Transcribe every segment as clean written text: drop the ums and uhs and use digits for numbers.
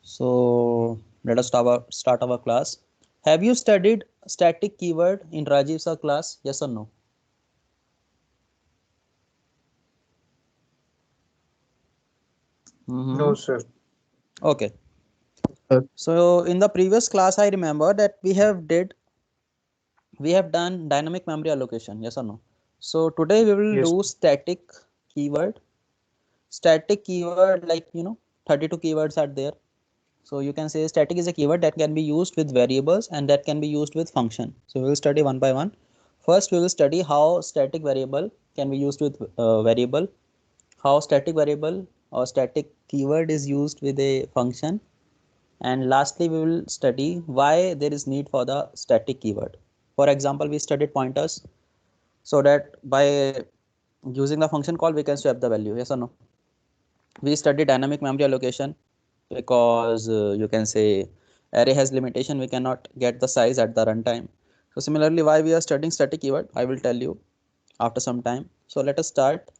So let us start our class. Have you studied static keyword in Rajiv sir class? Yes or no? No, Mm-hmm. sir. Okay. Sir. So in the previous class, I remember that we have done dynamic memory allocation. Yes or no? So today we will Yes. do static keyword. Static keyword, like 32 keywords are there. So you can say static is a keyword that can be used with variables and that can be used with function. So we will study one by one. First, we will study how static variable can be used with variable, how static variable or static keyword is used with a function, and lastly, we will study why there is need for the static keyword. For example, we studied pointers so that by using the function call, we can swap the value. Yes or no? We study dynamic memory allocation because you can say array has limitation, we cannot get the size at the runtime. So similarly, why we are studying static keyword, I will tell you after some time. So let us start.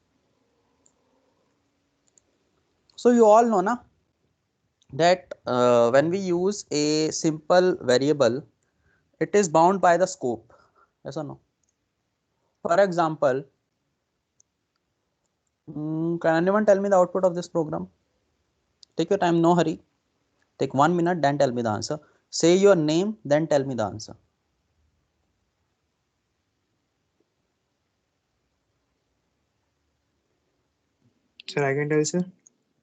So you all know na that when we use a simple variable, it is bound by the scope. Yes or no? For example, can anyone tell me the output of this program? Take your time, no hurry. Take 1 minute, then tell me the answer. Say your name, then tell me the answer. Sir, I can tell, sir.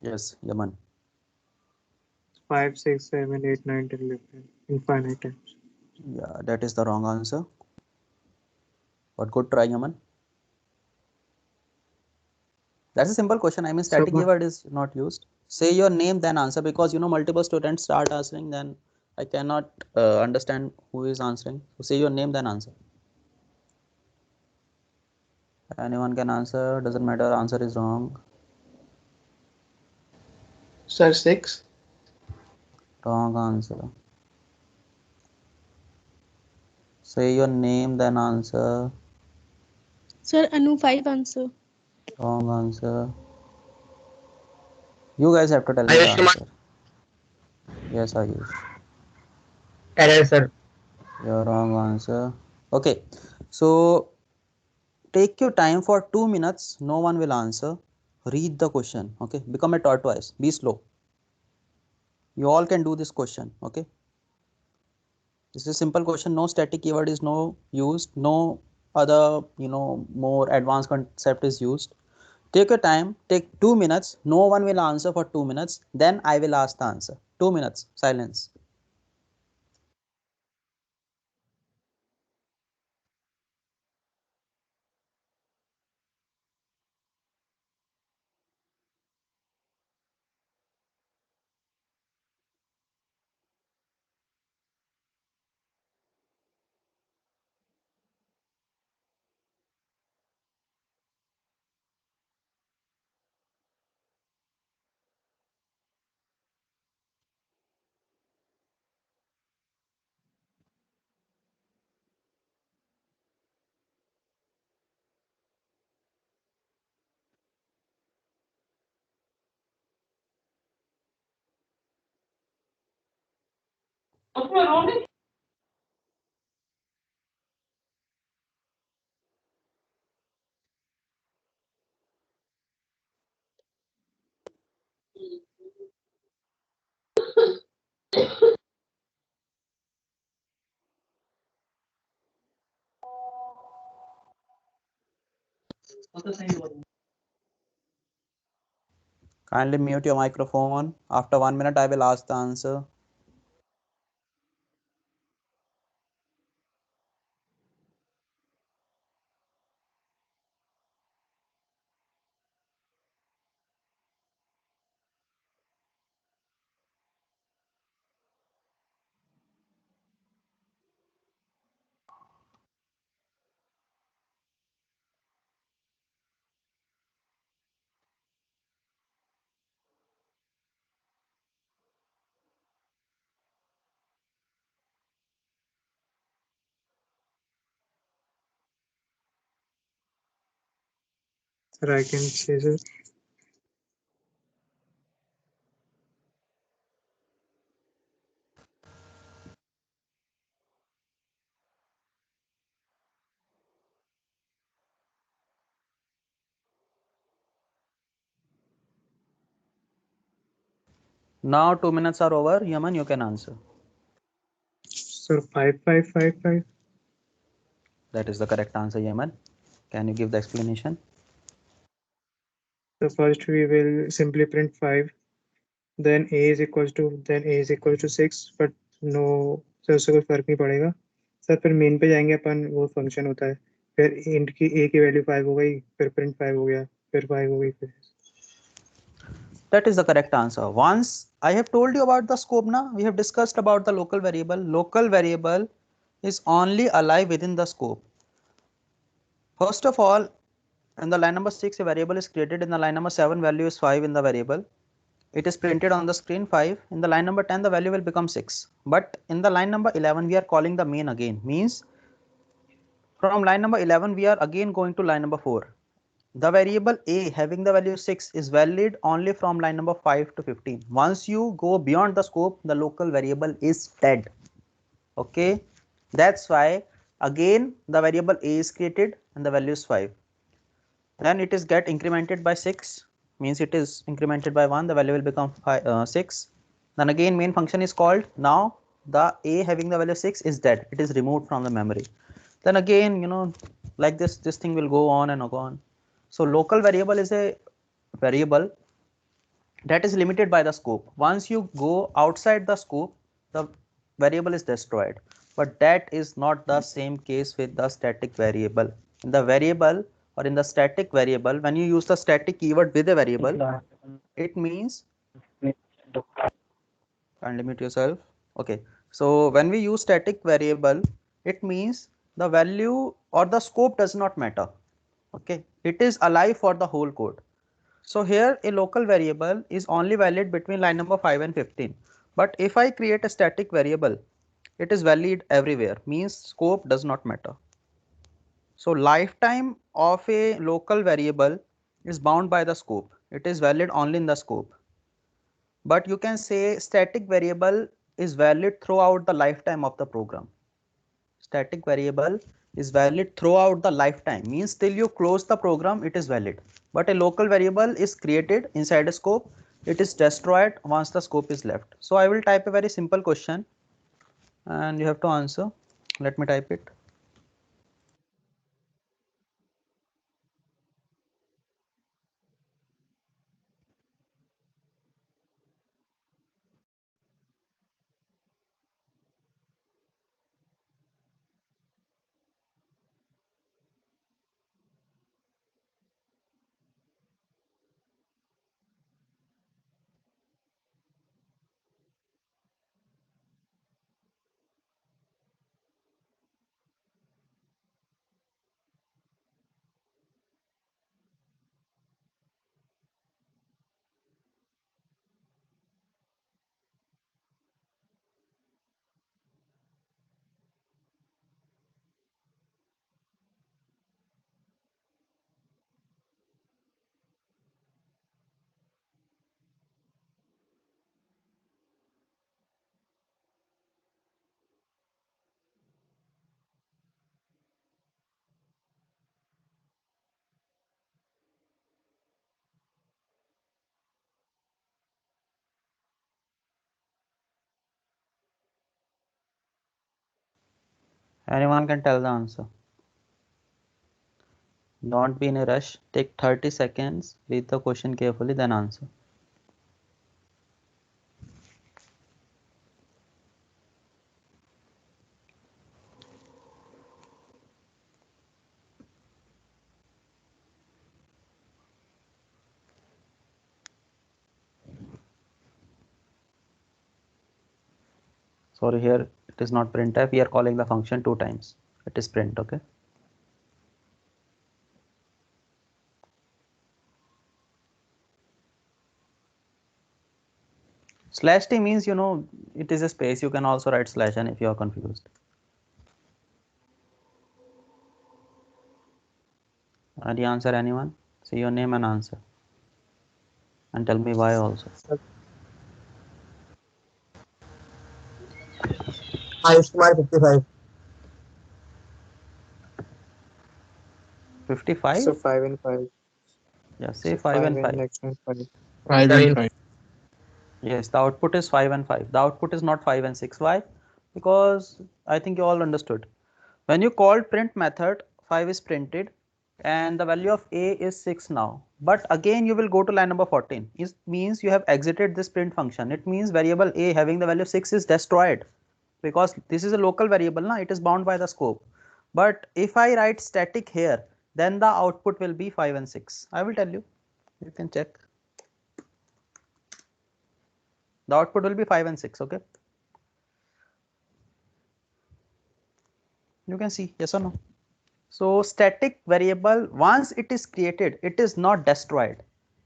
Yes, Yaman. 5, 6, 7, 8, 9, 10, 11. Infinite times. Yeah, that is the wrong answer. But good try, Yaman. That's a simple question. I mean, So, static keyword is not used. Say your name, then answer, because multiple students start answering, then I cannot understand who is answering. So say your name, then answer. Anyone can answer, doesn't matter, answer is wrong. Sir, 6. Wrong answer. Say your name, then answer. Sir, Anu 5 answer. Wrong answer. You guys have to tell me the Ayush Kumar. answer. Yes, Ayush. Error, sir. Your wrong answer. Okay, so take your time for 2 minutes. No one will answer. Read the question. Okay, become a tortoise. Be slow. You all can do this question. Okay, this is a simple question. No static keyword is no used. No other more advanced concept is used. Take your time. Take 2 minutes. No one will answer for 2 minutes. Then I will ask the answer. 2 minutes. Silence. Kindly mute your microphone. After 1 minute, I will ask the answer. sir, I can say, sir. Now 2 minutes are over. Yaman, you can answer. Sir, 5555. That is the correct answer, Yaman. Can you give the explanation? So first we will simply print 5. Then a is equals to 6. But no, sir उससे कोई फर्क नहीं पड़ेगा sir. फिर main पे जाएंगे अपन, वो function होता है. फिर इंट की a की वैल्यू 5 हो गई, फिर प्रिंट 5 हो गया, फिर 5 हो गई, फिर That is the correct answer. Once I have told you about the scope now, we have discussed about the local variable. Local variable is only alive within the scope. First of all, in the line number 6, a variable is created. In the line number 7, value is 5 in the variable. It is printed on the screen 5. In the line number 10, the value will become 6. But in the line number 11, we are calling the main again. Means from line number 11, we are again going to line number 4. The variable a having the value 6 is valid only from line number 5 to 15. Once you go beyond the scope, the local variable is dead. Okay, that's why again the variable a is created and the value is 5. Then it is get incremented by 6, means it is incremented by 1, the value will become 6. Then again main function is called. Now the a having the value 6 is dead, it is removed from the memory. Then again, like this thing will go on and on. So local variable is a variable that is limited by the scope. Once you go outside the scope, the variable is destroyed. But that is not the same case with the static variable. In the variable or in the static variable, when you use the static keyword with a variable, it means, can't limit yourself. Okay, so when we use static variable, it means the value or the scope does not matter. Okay, it is alive for the whole code. So here a local variable is only valid between line number 5 and 15. But if I create a static variable, it is valid everywhere, means scope does not matter. So lifetime of a local variable is bound by the scope. It is valid only in the scope. But you can say static variable is valid throughout the lifetime of the program. Static variable is valid throughout the lifetime, means till you close the program it is valid. But a local variable is created inside a scope, it is destroyed once the scope is left. So I will type a very simple question and you have to answer. Let me type it. Anyone can tell the answer. Don't be in a rush. Take 30 seconds, read the question carefully, then answer. Sorry, here it is not printf, we are calling the function 2 times. It is print, okay? Slash t means, it is a space. You can also write slash n if you are confused. Any answer, anyone? Say your name and answer. And tell me why also. Ayush Kumar 55. 55? so 5 and 5. Yeah, say So 5 and 5. next one 5. 5 and 5. Yes, the output is 5 and 5. The output is not 5 and 6. Why? Because I think you all understood. When you called print method, 5 is printed and the value of a is 6 now. But again you will go to line number 14. It means you have exited this print function. It means variable a having the value 6 is destroyed because this is a local variable, na? It is bound by the scope. But if I write static here, then the output will be 5 and 6. I will tell you. You can check. The output will be 5 and 6. Okay. You can see, yes or no? So static variable, once it is created, it is not destroyed.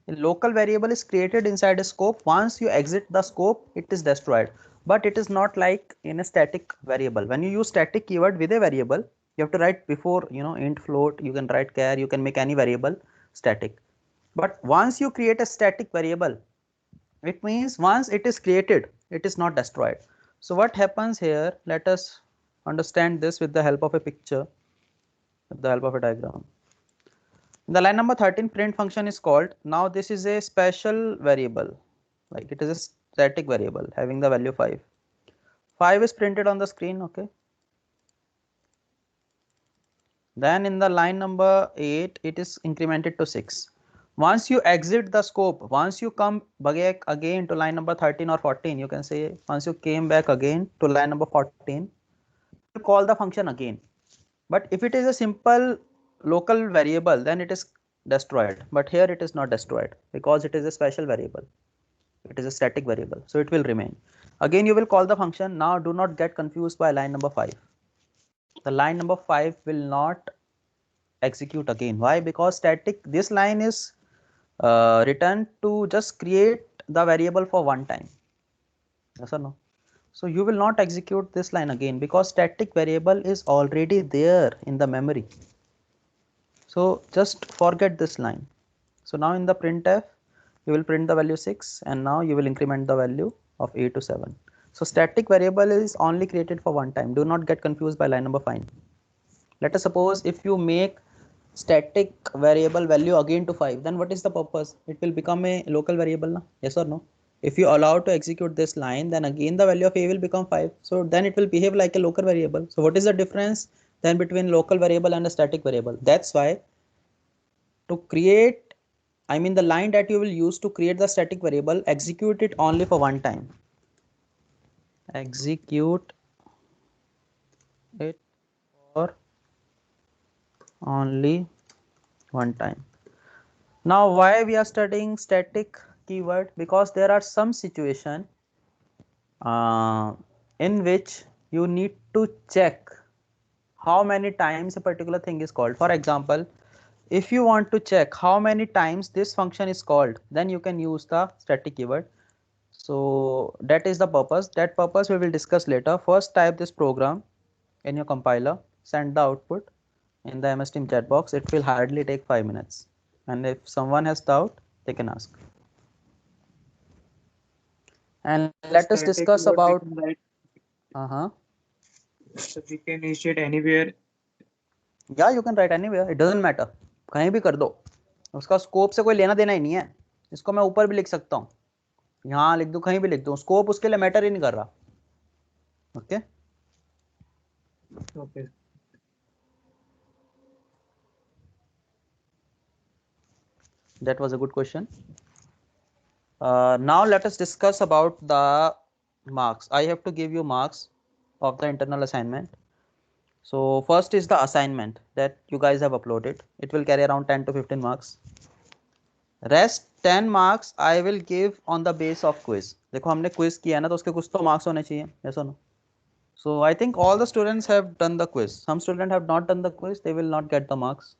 A local variable is created inside a scope. Once you exit the scope, it is destroyed. But it is not like in a static variable. When you use static keyword with a variable, you have to write before, int, float, you can write char, you can make any variable static. But once you create a static variable, it means once it is created, it is not destroyed. So what happens here, let us understand this with the help of a picture, with the help of a diagram. The line number 13 print function is called. Now this is a special variable, like it is a static variable having the value 5. 5 is printed on the screen, okay. Then in the line number 8, it is incremented to 6. Once you exit the scope, once you come back again to line number 13 or 14, you can say once you came back again to line number 14, you call the function again. But if it is a simple local variable, then it is destroyed. But here it is not destroyed because it is a special variable. It is a static variable, so it will remain. Again, you will call the function. Now do not get confused by line number 5. The line number 5 will not execute again. Why? Because static, this line is written to just create the variable for one time. Yes or no? So you will not execute this line again because static variable is already there in the memory. So just forget this line. So now in the printf, you will print the value 6 and now you will increment the value of a to 7. So static variable is only created for one time. Do not get confused by line number 5. Let us suppose if you make static variable value again to 5, then what is the purpose? It will become a local variable, na? Yes or no? If you allow to execute this line, then again the value of a will become 5. So then it will behave like a local variable. So what is the difference then between local variable and a static variable? That's why to create, I mean the line that you will use to create the static variable, execute it only for one time. Execute it for only one time. Now why we are studying static keyword? Because there are some situation in which you need to check how many times a particular thing is called. For example, if you want to check how many times this function is called, then you can use the static keyword. So that is the purpose. That purpose we will discuss later. First type this program in your compiler, send the output in the MS Team chat box. It will hardly take 5 minutes. And if someone has doubt, they can ask. And let us Static discuss keyword we about can write, so we can initiate anywhere. या you can write anywhere, it doesn't matter, कहीं भी कर दो, उसका scope से कोई लेना देना ही नहीं है. इसको मैं ऊपर भी लिख सकता हूँ, यहाँ लिख दूँ, कहीं भी लिख दूँ, स्कोप उसके लिए मैटर ही नहीं कर रहा. Okay Okay. That was a good question. Now let us discuss about the marks. I have to give you marks of the internal assignment. So first is the assignment that you guys have uploaded. It will carry around 10 to 15 marks. Rest 10 marks I will give on the base of quiz. देखो हमने quiz किया ना, तो उसके कुछ तो marks होने चाहिए. Yes or no? So I think all the students have done the quiz. Some students have not done the quiz, they will not get the marks.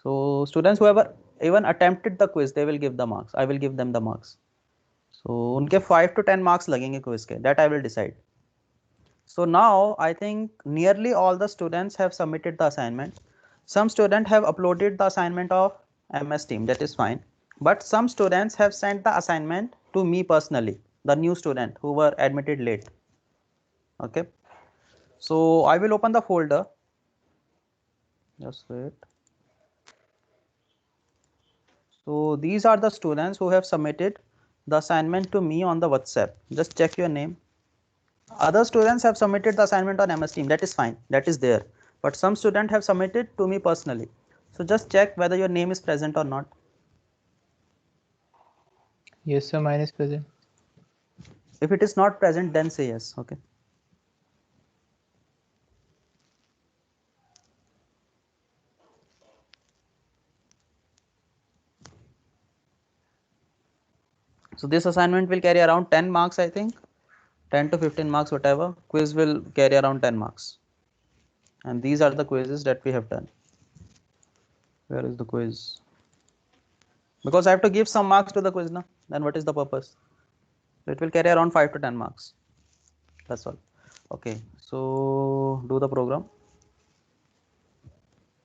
So students who have even attempted the quiz, they will give the marks. I will give them the marks. So उनके 5 to 10 marks लगेंगे quiz के. That I will decide. So now I think nearly all the students have submitted the assignment. Some students have uploaded the assignment of MS Team. That is fine. But some students have sent the assignment to me personally, the new student who were admitted late. Okay. So I will open the folder. Just wait. So these are the students who have submitted the assignment to me on the WhatsApp. Just check your name. Other students have submitted the assignment on MS Team. That is fine. That is there. But some students have submitted to me personally. So just check whether your name is present or not. Yes, sir. Mine is present. If it is not present, then say yes. Okay. So this assignment will carry around 10 marks, I think. 10 to 15 marks, whatever. Quiz will carry around 10 marks. And these are the quizzes that we have done. Where is the quiz? Because I have to give some marks to the quiz now. Then what is the purpose? So it will carry around 5 to 10 marks. That's all. Okay. So do the program.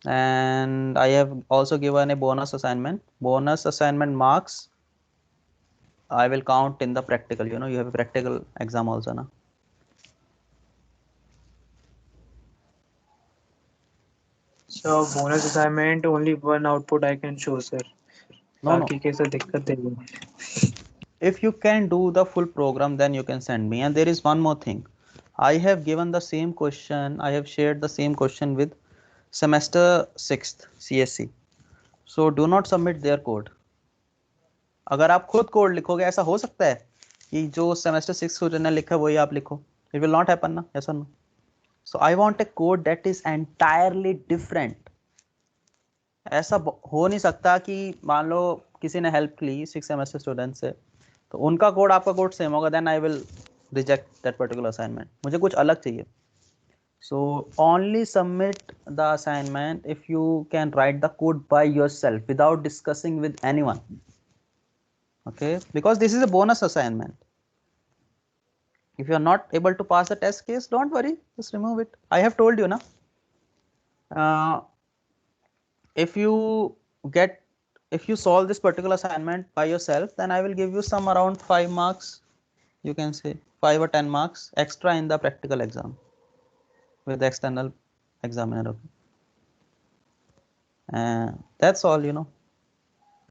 And I have also given a bonus assignment. Bonus assignment marks I will count in the practical. You know, you have a practical exam also now. So bonus assignment, only one output I can show, sir. No, no. बाकी के सब दिक्कत देंगे. If you can do the full program, then you can send me. And there is one more thing. I have given the same question. I have shared the same question with semester 6th CSC. So do not submit their code. अगर आप खुद code लिखोगे, ऐसा हो सकता है कि जो सेमेस्टर 6 स्टूडेंट ने लिखा वही आप लिखो. It will not happen ना, yes or no? So I want a code that is entirely different. ऐसा हो नहीं सकता कि मान लो किसी ने हेल्प ली 6 सेमेस्टर स्टूडेंट से, तो उनका कोड आपका कोड सेम होगा, then I will reject that particular assignment. मुझे कुछ अलग चाहिए. So only submit the assignment if you can write the code by yourself without discussing with anyone. Okay, because this is a bonus assignment. If you are not able to pass the test case, don't worry, just remove it. I have told you now. If you solve this particular assignment by yourself, then I will give you some around 5 marks. You can say 5 or 10 marks extra in the practical exam with the external examiner. Okay. That's all, you know.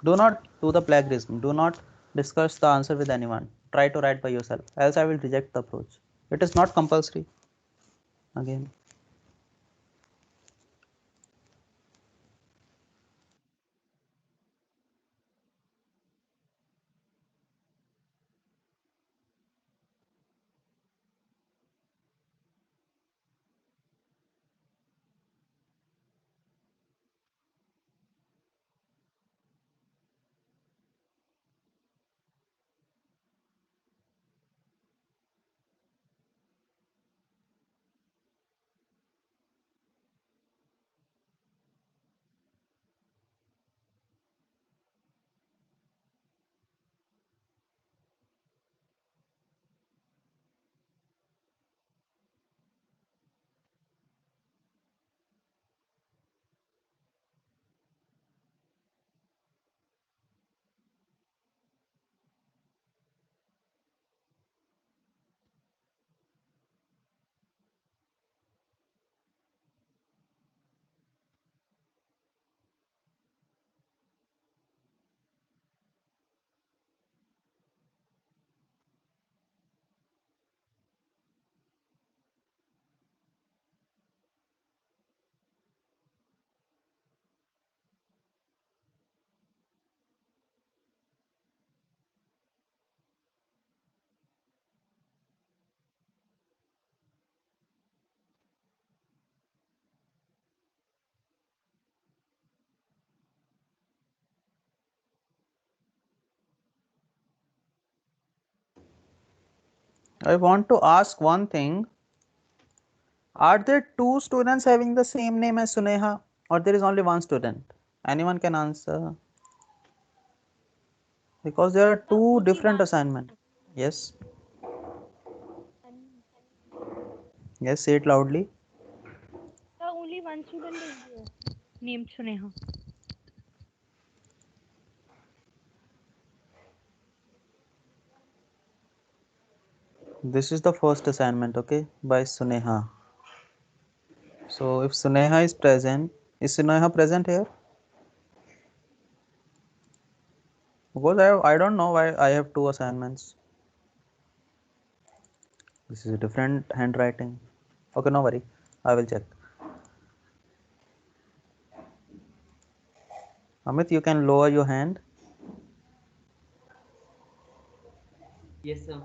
Do not do the plagiarism. Do not discuss the answer with anyone. Try to write by yourself, else I will reject the approach. It is not compulsory. Again. I want to ask one thing. Are there 2 students having the same name as Suneha, or there is only 1 student? Anyone can answer. Because there are 2 different assignments. Yes. Yes, say it loudly. Only one student is there named Suneha. This is the first assignment, okay, by Suneha. So if Suneha is present, is Suneha present here? Because I don't know why I have 2 assignments. This is a different handwriting. Okay, no worry. I will check. Amit, you can lower your hand. Yes, sir.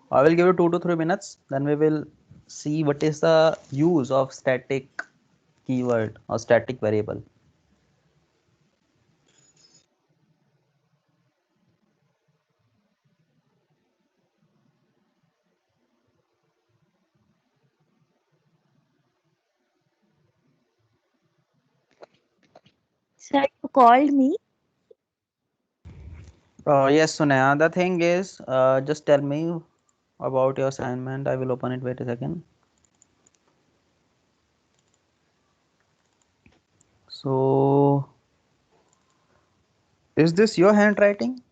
I will give you 2 to 3 minutes. Then we will see what is the use of static keyword or static variable. Sir, you called me. Yes, Sunaya. The thing is, just tell me about your assignment. I will open it. Wait a second. So, is this your handwriting?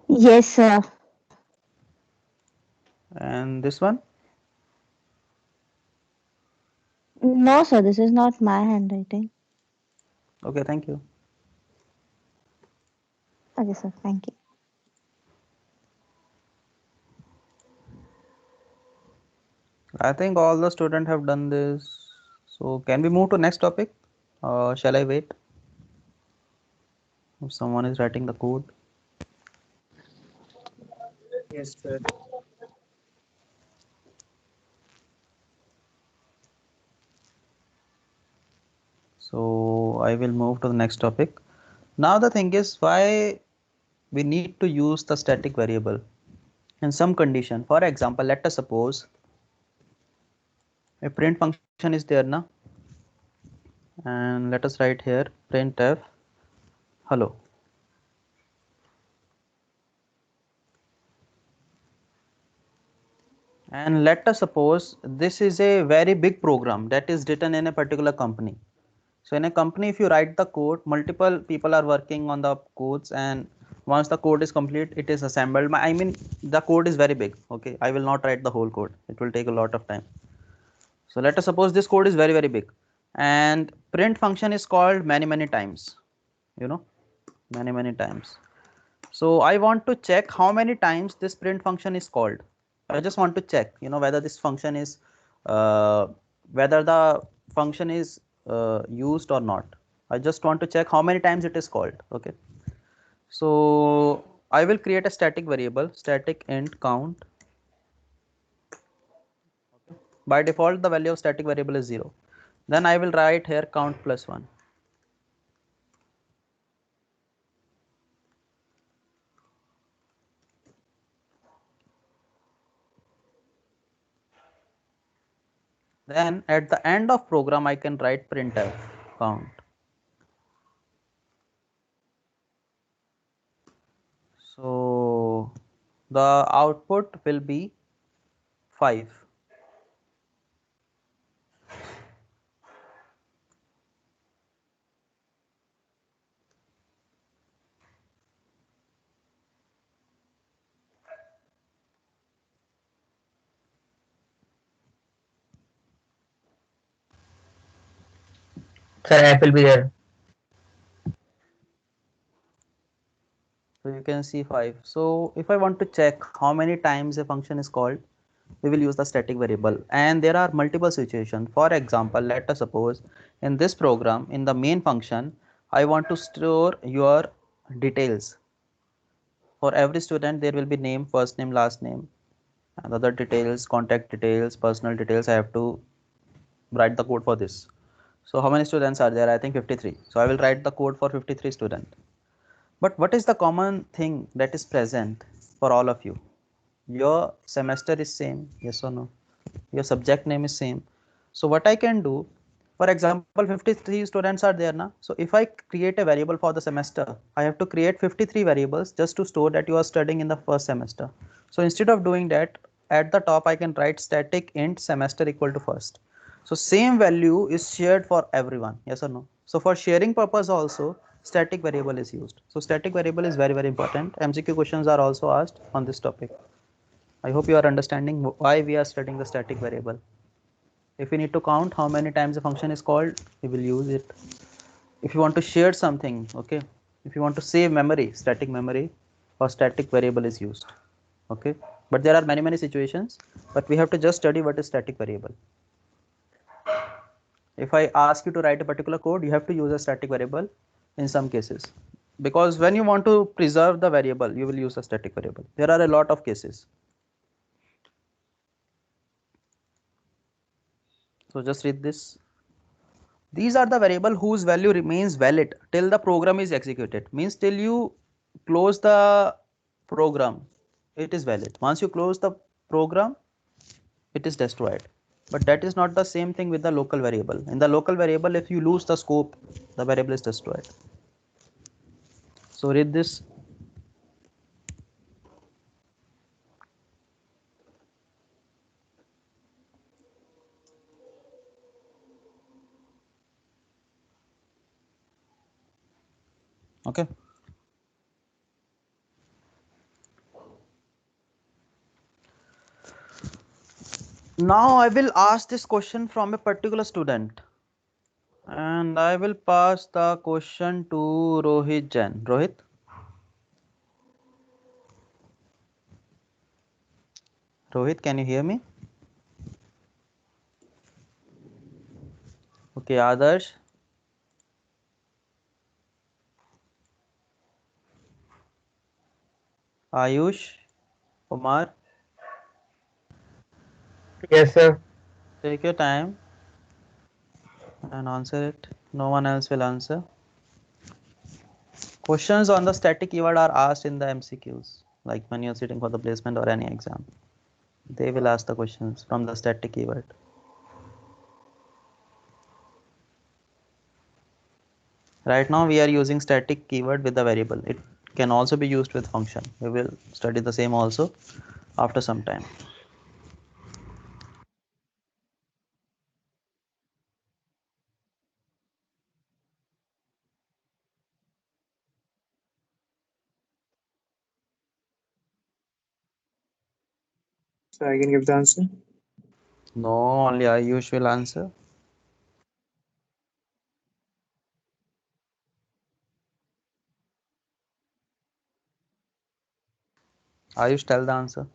Yes, sir. And this one? No, sir, this is not my handwriting. Okay, thank you. Okay, sir, thank you. I think all the students have done this. So, can we move to next topic? Shall I wait? If someone is writing the code. Yes, sir. So, I will move to the next topic. Now, the thing is why we need to use the static variable in some condition. For example, let us suppose a print function is there now, and let us write here printf hello. And let us suppose this is a very big program that is written in a particular company. So in a company, if you write the code, multiple people are working on the codes, and once the code is complete, it is assembled. I mean, the code is very big. Okay, I will not write the whole code. It will take a lot of time. So let us suppose this code is very, very big, and print function is called many, many times, you know, many, many times. So I want to check how many times this print function is called. I just want to check, whether this function is, whether the function is used or not. I just want to check how many times it is called. Okay. So I will create a static variable, static int count. By default, the value of static variable is 0. Then I will write here count plus 1. Then at the end of program, I can write printf count. So the output will be 5. Sir, F will be there. So you can see 5. So if I want to check how many times a function is called, we will use the static variable. And there are multiple situations. For example, let us suppose in this program, in the main function, I want to store your details. For every student, there will be name, first name, last name, and other details, contact details, personal details. I have to write the code for this. So how many students are there? I think 53. So I will write the code for 53 students. But what is the common thing that is present for all of you? Your semester is same, yes or no? Your subject name is same. So what I can do, For example, 53 students are there now. So if I create a variable for the semester, I have to create 53 variables just to store that you are studying in the first semester. So instead of doing that, at the top I can write static int semester equal to first. So same value is shared for everyone, yes or no? So for sharing purpose also, static variable is used. So static variable is very important. MCQ questions are also asked on this topic. I hope you are understanding why we are studying the static variable. If we need to count how many times a function is called, we will use it. If you want to share something, okay, if you want to save memory, static memory or static variable is used, okay. But there are many situations, but we have to just study what is static variable. If I ask you to write a particular code, you have to use a static variable in some cases, because when you want to preserve the variable, you will use a static variable. There are a lot of cases. So just read this. These are the variable whose value remains valid till the program is executed. Means till you close the program, it is valid. Once you close the program, it is destroyed. But that is not the same thing with the local variable. In the local variable, if you lose the scope, the variable is destroyed. So read this. Okay. Now I will ask this question from a particular student, and I will pass the question to Rohit Jain. Rohit. Rohit, can you hear me? Okay, Adarsh. Ayush. Kumar. Yes, sir. Take your time and answer it. No one else will answer. Questions on the static keyword are asked in the MCQs, like when you're sitting for the placement or any exam. They will ask the questions from the static keyword. Right now we are using static keyword with the variable. It can also be used with function. We will study the same also after some time. So I can give the answer. No, only Ayush will answer. Ayush, tell the answer.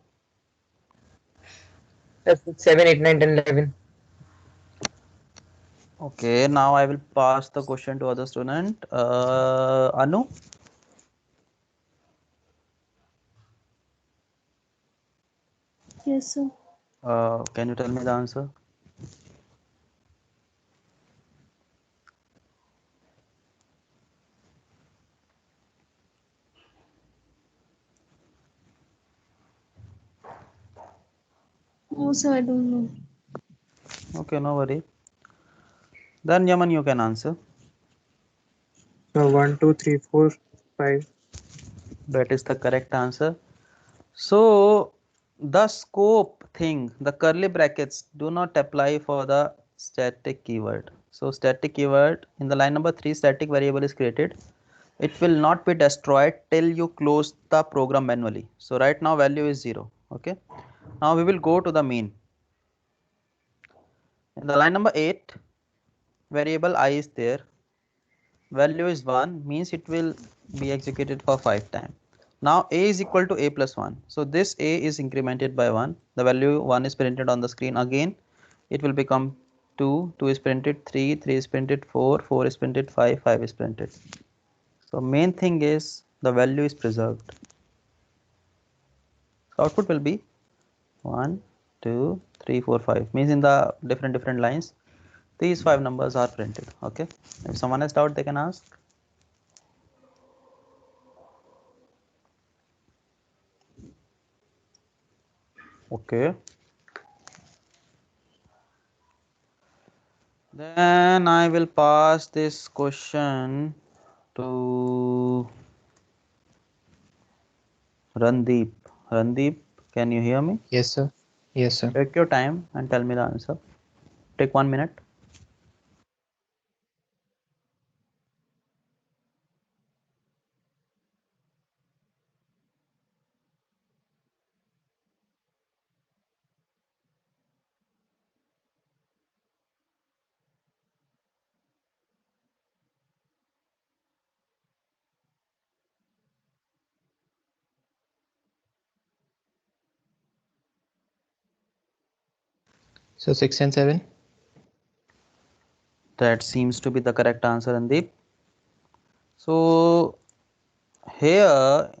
Yes, 7, 8, 9, 10, 11. Okay, now I will pass the question to other student. Anu. Yes, sir. Can you tell me the answer? No, sir, I don't know. Okay, no worry. Then Yaman, you can answer. So 1, 2, 3, 4, 5. That is the correct answer. So the scope thing, the curly brackets do not apply for the static keyword. So static keyword in the line number 3, static variable is created. It will not be destroyed till you close the program manually. So right now value is 0. Okay. Now we will go to the main. In the line number 8, variable I is there. Value is 1, means it will be executed for 5 times. Now a is equal to a plus 1. So this a is incremented by 1. The value 1 is printed on the screen again. It will become 2, 2 is printed, 3, 3 is printed, 4, 4 is printed, 5, 5 is printed. So main thing is the value is preserved. So output will be 1, 2, 3, 4, 5. Means in the different lines, these 5 numbers are printed. Okay. If someone has doubt, they can ask. Okay. Then I will pass this question to Randeep. Randeep, can you hear me? Yes, sir. Yes, sir. Take your time and tell me the answer. Take 1 minute. So 6 and 7. That seems to be the correct answer, Randeep. So here,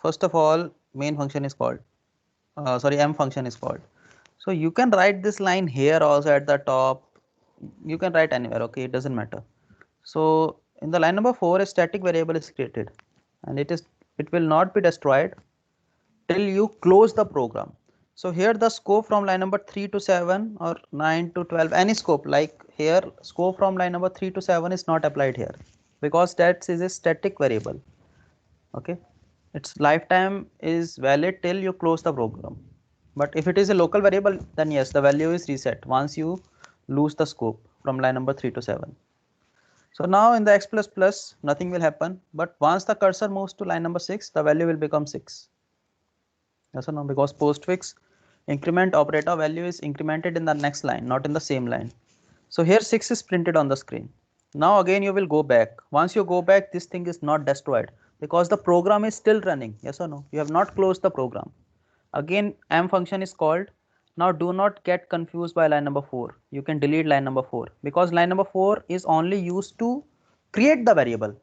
first of all, main function is called, sorry, M function is called. So you can write this line here also at the top. You can write anywhere, okay, it doesn't matter. So in the line number 4, a static variable is created and it will not be destroyed till you close the program. So here the scope from line number 3 to 7 or 9 to 12, any scope, like here scope from line number 3 to 7 is not applied here because that is a static variable. Okay, its lifetime is valid till you close the program. But if it is a local variable, then yes, the value is reset once you lose the scope from line number 3 to 7. So now in the x plus plus, nothing will happen, but once the cursor moves to line number 6, the value will become 6. Yes or no? Because postfix increment operator value is incremented in the next line, not in the same line. So here 6 is printed on the screen. Now again you will go back. Once you go back, this thing is not destroyed because the program is still running. Yes or no? You have not closed the program. Again, M function is called. Now do not get confused by line number 4. You can delete line number 4 because line number 4 is only used to create the variable.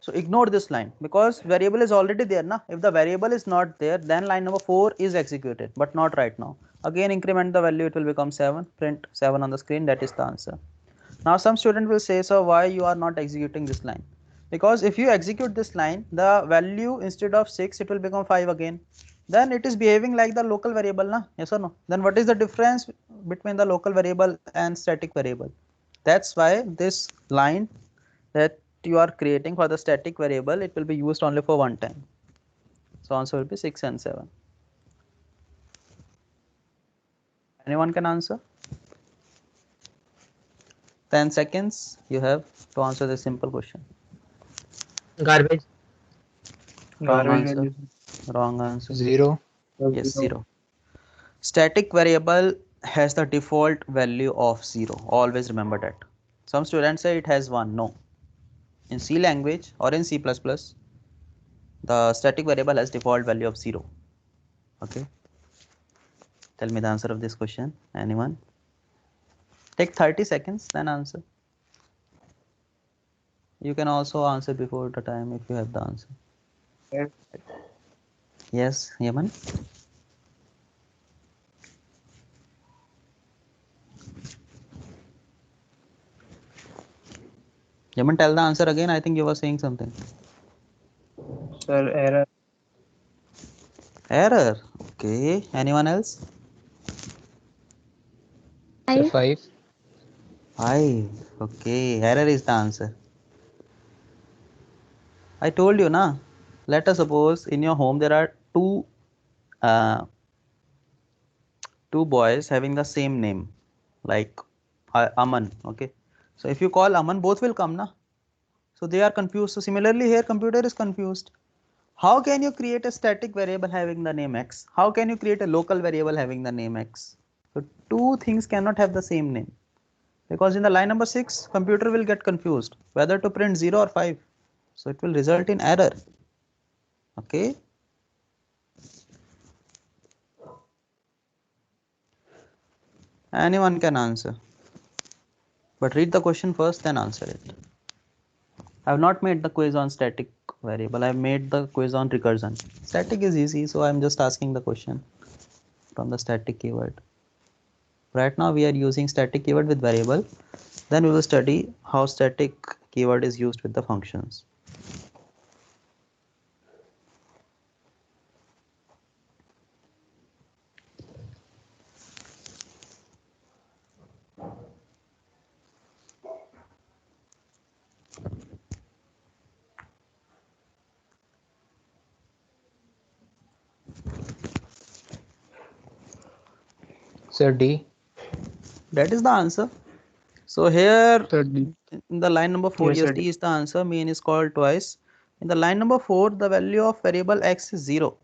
So ignore this line because variable is already there. Na? If the variable is not there, then line number 4 is executed, but not right now. Again, increment the value, it will become 7. Print 7 on the screen, that is the answer. Now some student will say, so why you are not executing this line? Because if you execute this line, the value instead of 6, it will become 5 again. Then it is behaving like the local variable, na? Yes or no? Then what is the difference between the local variable and static variable? That's why this line that you are creating for the static variable, it will be used only for one time. So answer will be 6 and 7. Anyone can answer? 10 seconds you have to answer this simple question. Garbage. Wrong Garbage answer. value. Wrong answer. 0. Yes, 0. Static variable has the default value of 0. Always remember that. Some students say it has 1. No. In C language or in C++, the static variable has default value of 0. Okay. Tell me the answer of this question. Anyone? Take 30 seconds, then answer. You can also answer before the time if you have the answer. Yes. Yes, Yaman? Yaman, tell the answer again. I think you were saying something. Sir, error. Error. Okay. Anyone else? So 5. 5. 5. Okay. Error is the answer. I told you, na. Let us suppose in your home there are uh, two boys having the same name, like Aman. Okay. So if you call Aman, both will come, na. So they are confused. So similarly here, computer is confused. How can you create a static variable having the name x? How can you create a local variable having the name x? So two things cannot have the same name because in the line number 6, computer will get confused whether to print 0 or 5. So it will result in error. Okay. Anyone can answer. But read the question first, then answer it. I have not made the quiz on static variable. I have made the quiz on recursion. Static is easy, so I am just asking the question from the static keyword. Right now we are using static keyword with variable. Then we will study how static keyword is used with the functions. Sir, D. That is the answer. So here Sir, D. in the line number 4, Yes, yes, sir, D is the answer. Main is called twice. In the line number 4, the value of variable x is 0.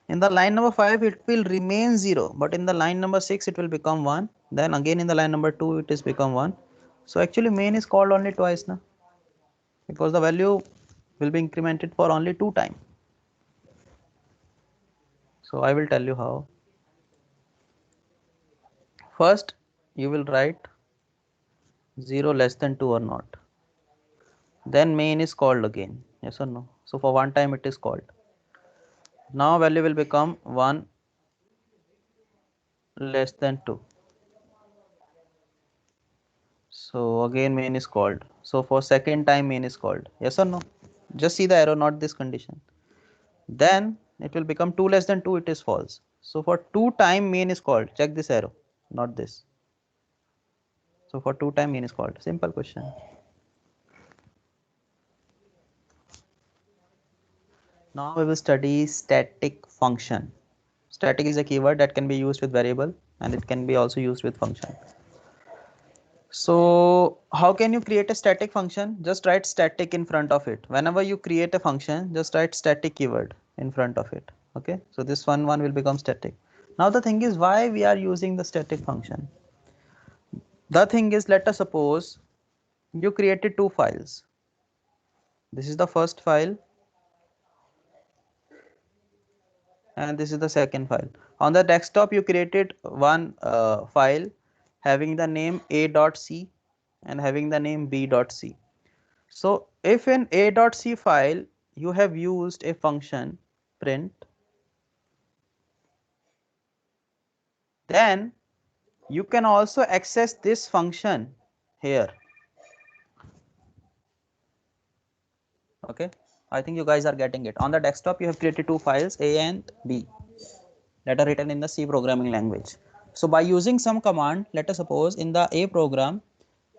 In the line number 5, it will remain 0, but in the line number 6, it will become 1. Then again in the line number 2, it is become 1. So actually main is called only twice now, because the value will be incremented for only 2 times. So I will tell you how. First, you will write 0 less than 2 or not. Then main is called again, yes or no? So for one time it is called. Now value will become 1 less than 2. So again main is called. So for second time main is called, yes or no? Just see the arrow, not this condition. Then it will become 2 less than 2, it is false. So for 2 time main is called, check this arrow, not this. So for 2 time main is called. Simple question. Now we will study static function. Static is a keyword that can be used with variable and it can be also used with function. So how can you create a static function? Just write static in front of it. Whenever you create a function, just write static keyword in front of it. Okay, so this one will become static. Now the thing is, why we are using the static function? The thing is, let us suppose you created 2 files. This is the first file and this is the second file. On the desktop you created one file having the name a.c and having the name b.c. So if in a.c file you have used a function print, then you can also access this function here. Okay, I think you guys are getting it. On the desktop you have created 2 files, a and b, that are written in the C programming language. So by using some command, let us suppose in the A program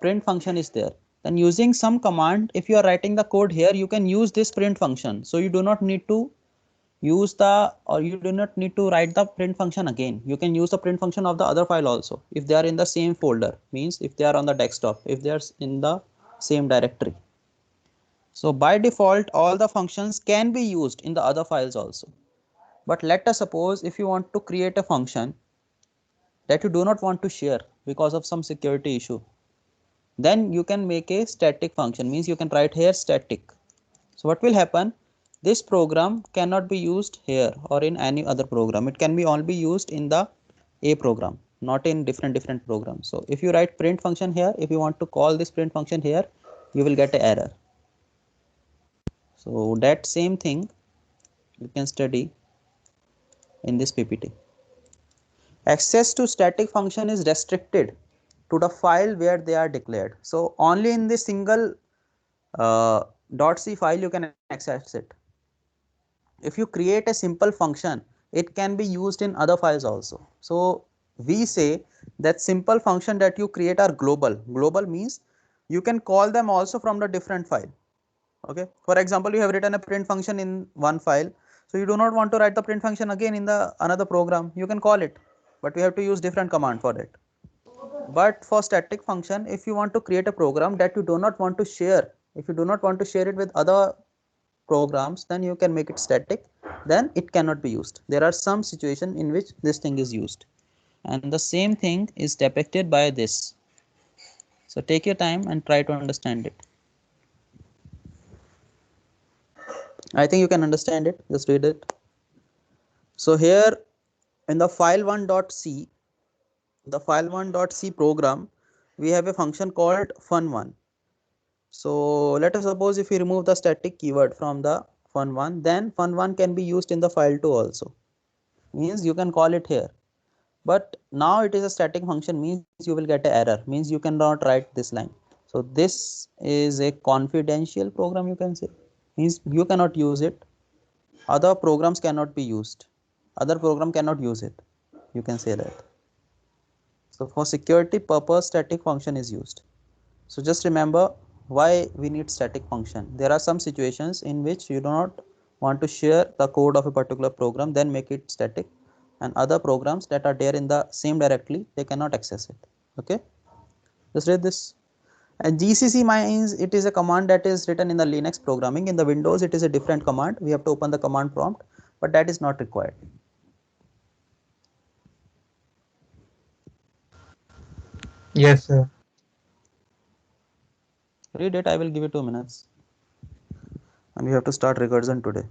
print function is there, then using some command, if you are writing the code here, you can use this print function. So you do not need to use the, or you do not need to write the print function again. You can use the print function of the other file also if they are in the same folder, means if they are on the desktop, if they are in the same directory. So by default all the functions can be used in the other files also. But let us suppose if you want to create a function that you do not want to share because of some security issue, then you can make a static function, means you can write here static. So what will happen? This program cannot be used here or in any other program. It can be only used in the A program, not in different programs. So if you write print function here, if you want to call this print function here, you will get an error. So that same thing you can study in this PPT. Access to static function is restricted to the file where they are declared. So only in this single .c file you can access it. If you create a simple function, it can be used in other files also. So we say that simple function that you create are global. Global means you can call them also from the different file. Okay, for example, you have written a print function in one file, so you do not want to write the print function again in the another program. You can call it, but you have to use different command for it. But for static function, if you want to create a program that you do not want to share, if you do not want to share it with other programs, then you can make it static, then it cannot be used. There are some situations in which this thing is used, and the same thing is depicted by this. So take your time and try to understand it. I think you can understand it, just read it. So here in the file1.c, the file1.c program, we have a function called fun1. So let us suppose if we remove the static keyword from the fun1, then fun1 can be used in the file2 also, means you can call it here. But now it is a static function, means you will get an error, means you cannot write this line. So this is a confidential program, you can say, means you cannot use it. Other programs cannot be used. Other program cannot use it. You can say that. So for security purpose, static function is used. So just remember why we need static function. There are some situations in which you do not want to share the code of a particular program, then make it static. and other programs that are there in the same directory, they cannot access it. Okay, just read this. And GCC means it is a command that is written in the Linux programming. In the Windows, it is a different command. We have to open the command prompt, but that is not required. Yes, sir. Read it. I will give you 2 minutes, and we have to start recursion today.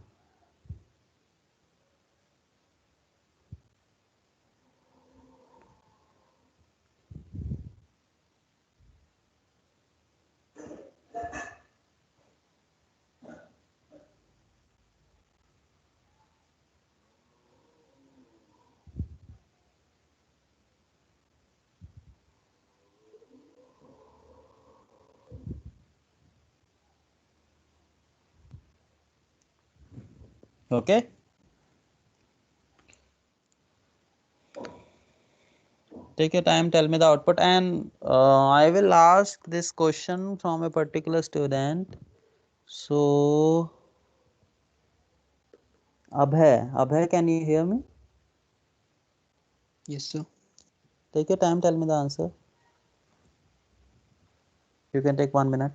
Okay. Take your time, tell me the output, and I will ask this question from a particular student. So, Abhay, can you hear me? Yes, sir. Take your time, tell me the answer. You can take 1 minute.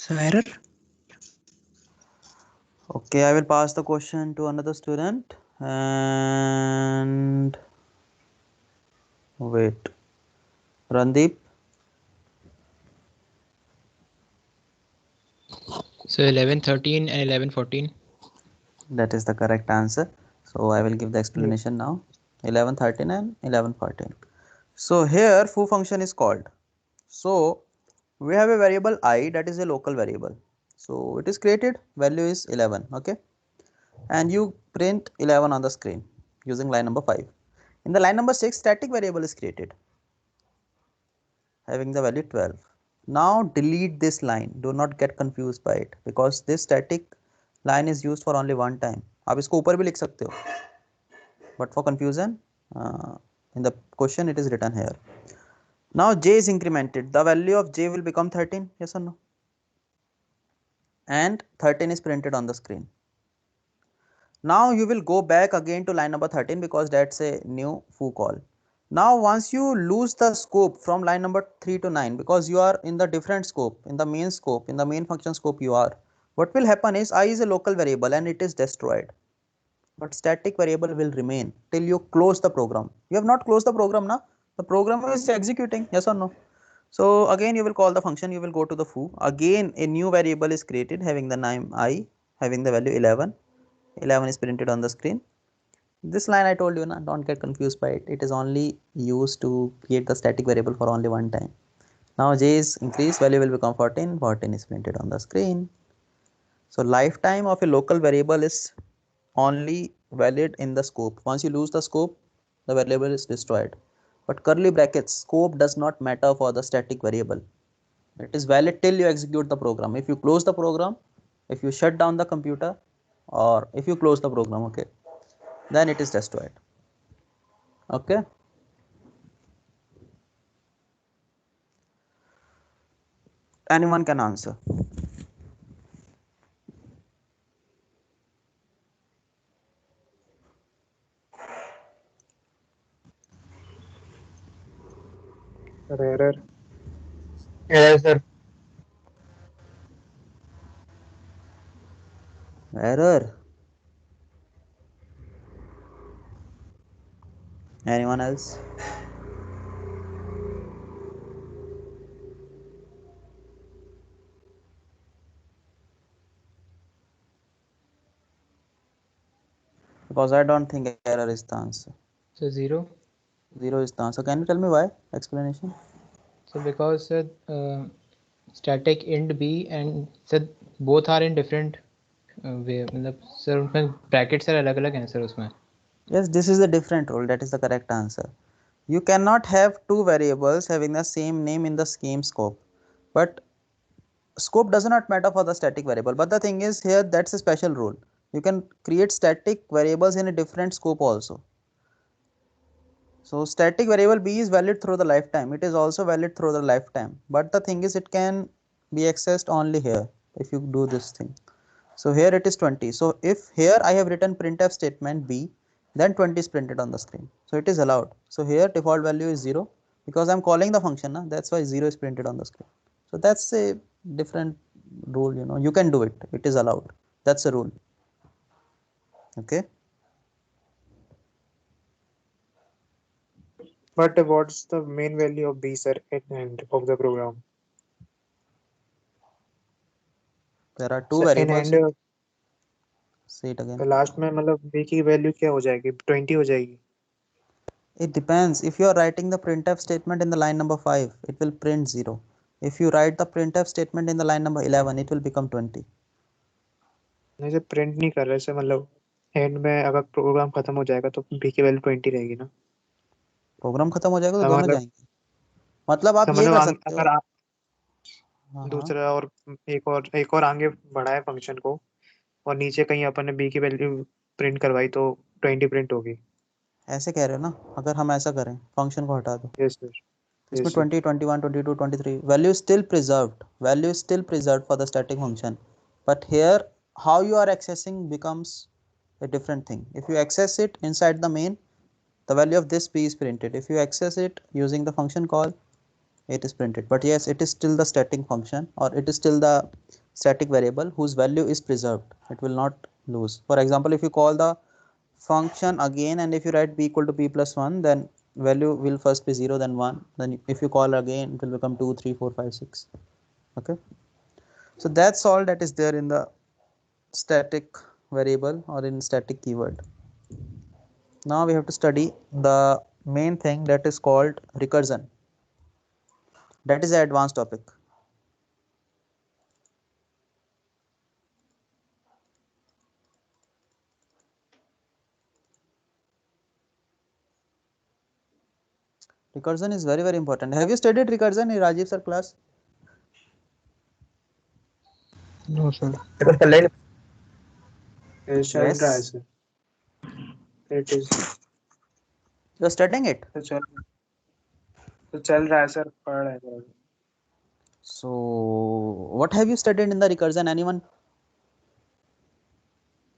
So error. Okay, I will pass the question to another student and wait. Randeep. So 11, 13 and 11, 14. That is the correct answer. So I will give the explanation now. 11, 13 and 11, 14. So here foo function is called. So we have a variable I that is a local variable. So it is created, value is 11, okay, and you print 11 on the screen using line number 5. In the line number 6, static variable is created having the value 12. Now delete this line, do not get confused by it, because this static line is used for only one time. आप इसको ऊपर भी लिख सकते हो, but for confusion in the question it is written here. Now j is incremented, the value of j will become 13, yes or no, and 13 is printed on the screen. Now you will go back again to line number 13 because that's a new foo call. Now once you lose the scope from line number 3 to 9, because you are in the different scope, in the main function scope you are, what will happen is I is a local variable and it is destroyed, but static variable will remain till you close the program. You have not closed the program now, the program is executing, yes or no. So again you will call the function, you will go to the foo, again a new variable is created having the name I, having the value 11. 11 is printed on the screen. This line I told you, na, don't get confused by it. It is only used to create the static variable for only one time. Now j is increased, value will become 14. 14 is printed on the screen. So lifetime of a local variable is only valid in the scope. Once you lose the scope, the variable is destroyed. But curly brackets, scope does not matter for the static variable. It is valid till you execute the program. If you close the program, if you shut down the computer, or if you close the program, okay, then it is destroyed. Okay. Anyone can answer. Error. Error, sir. Error. Anyone else? Because I don't think error is the answer. So 0. 0 is the answer. Can you tell me why? Explanation. So because static int b and sir both are in different way. मतलब sir उनमें brackets are अलग अलग हैं sir उसमें. Yes, this is a different rule. That is the correct answer. You cannot have two variables having the same name in the same scope. But scope does not matter for the static variable. But the thing is here, that's a special rule. You can create static variables in a different scope also. So static variable b is valid through the lifetime. It is also valid through the lifetime. But the thing is, it can be accessed only here if you do this thing. So here it is 20. So if here I have written printf statement b, then 20 is printed on the screen. So it is allowed. So here default value is 0 because I'm calling the function. That's why 0 is printed on the screen. So that's a different rule. You can do it. It is allowed. That's a rule. Okay. But what's the main value of B, sir, at the end of the program? There are two So in variables. end, Say it again. तो last में मतलब B की value क्या हो जाएगी? 20 हो जाएगी. It depends. If you are writing the printf statement in the line number 5, it will print 0. If you write the printf statement in the line number 11, it will become 20. नहीं जब print नहीं कर रहे से मतलब एंड में अगर programme खत्म हो जाएगा तो B की वैल्यू 20 रहेगी ना. प्रोग्राम खत्म हो जाएगा तो तो दोनों मतलब जाएंगे. मतलब आप ये कर सकते हो. अगर हाँ, दूसरा और एक और आगे बढ़ाए फंक्शन को और नीचे कहीं अपन ने B की वैल्यू प्रिंट करवाई तो 20 प्रिंट होगी. ऐसे कह रहे हो ना. अगर हम ऐसा करें, फंक्शन को हटा दो, यस सर. इसमें 20, 21, 22, 23 value is still preserved for the static function. But here how you are accessing becomes a different thing. If you access it inside the main, the value of this b is printed. If you access it using the function call, it is printed. But yes, it is still the static function, or it is still the static variable whose value is preserved. It will not lose. For example, if you call the function again and if you write b equal to p plus 1, then value will first be 0, then 1, then if you call again, it will become 2, 3, 4, 5, 6. Okay, so that's all that is there in the static variable or in static keyword. Now we have to study the main thing that is called recursion. That is an advanced topic. Recursion is very, very important. Have you studied recursion in Rajiv sir class? No, sir. Because the line चल रहा है Yes. Sir. It is. You are studying it. तो चल रहा है sir. पढ़ रहा है sir. So what have you studied in the recursion? Anyone?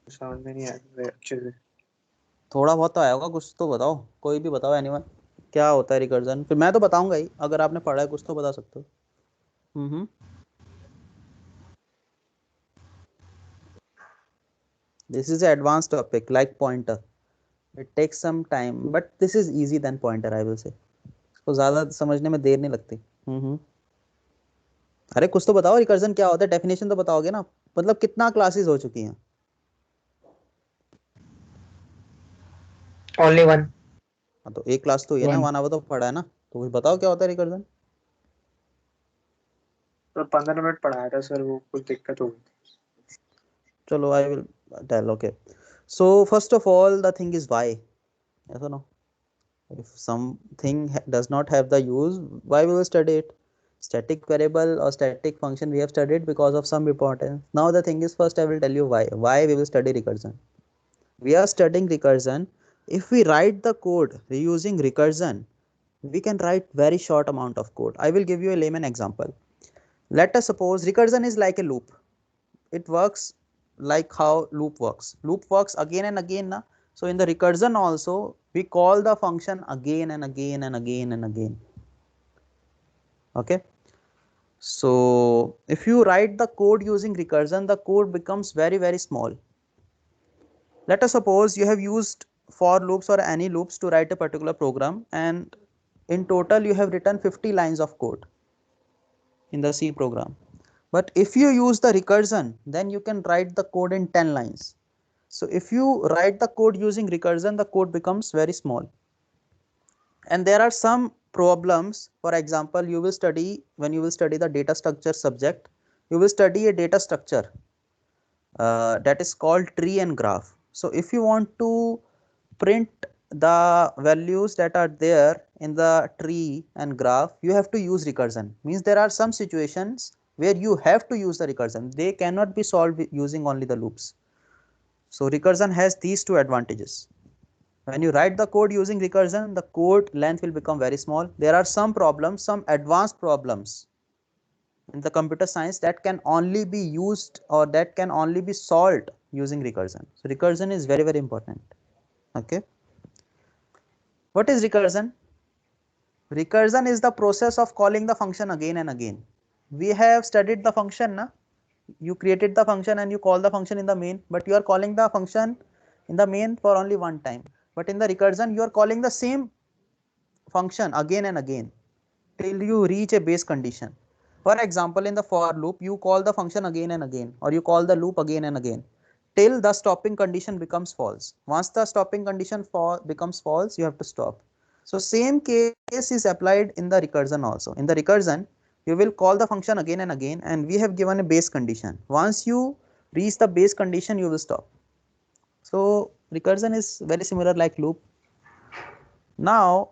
समझ में नहीं आया अच्छे से. थोड़ा बहुत तो आया होगा, कुछ तो बताओ. कोई भी बताओ. एनीवन. क्या होता है रिकर्जन? फिर मैं तो बताऊंगा ही. अगर आपने पढ़ा है कुछ तो बता सकते हो. This is an advanced topic like pointer. It takes some time, but this is easy than pointer, I will say. इसको ज़्यादा समझने में देर नहीं लगती. अरे कुछ तो बताओ, रिकर्जन क्या होता है? डेफिनेशन तो बताओगे ना. मतलब कितना क्लासेस हो चुकी हैं? only one. हाँ, तो एक क्लास तो हुई है ना. 1 आवर तो पढ़ा है ना. तो कुछ बताओ क्या होता है रिकर्जन. तो 15 मिनट पढ़ाया था सर. वो कुछ दिक्कत हो गई. चलो, I will tell. Okay. So first of all, the thing is why. Yes or no? If something does not have the use, why we will study it? Static variable or static function we have studied because of some importance. Now the thing is, first I will tell you why we will study recursion. We are studying recursion. If we write the code using recursion, we can write very short amount of code. I will give you a layman example. Let us suppose recursion is like a loop. It works like how loop works. Loop works again and again. So in the recursion also, we call the function again and again and again and again. Okay. So if you write the code using recursion, the code becomes very, very small. Let us suppose you have used for loops or any loops to write a particular program, and in total you have written 50 lines of code in the C program. But if you use the recursion, then you can write the code in 10 lines. So if you write the code using recursion, the code becomes very small. And there are some problems. For example, you will study, when you will study the data structure subject, you will study a data structure that is called tree and graph. So if you want to print the values that are there in the tree and graph, you have to use recursion. Means there are some situations where you have to use the recursion. They cannot be solved using only the loops. So recursion has these two advantages. When you write the code using recursion, the code length will become very small. There are some problems, some advanced problems in the computer science that can only be used or that can only be solved using recursion. So recursion is very, very important. Okay. What is recursion? Recursion is the process of calling the function again and again. We have studied the function, na? You created the function and you call the function in the main, but you are calling the function in the main for only one time. But in the recursion, you are calling the same function again and again till you reach a base condition. For example, in the for loop, you call the function again and again, or you call the loop again and again till the stopping condition becomes false. Once the stopping condition becomes false, you have to stop. So same case is applied in the recursion also. In the recursion, you will call the function again and again, and we have given a base condition. Once you reach the base condition, you will stop. So recursion is very similar like loop. Now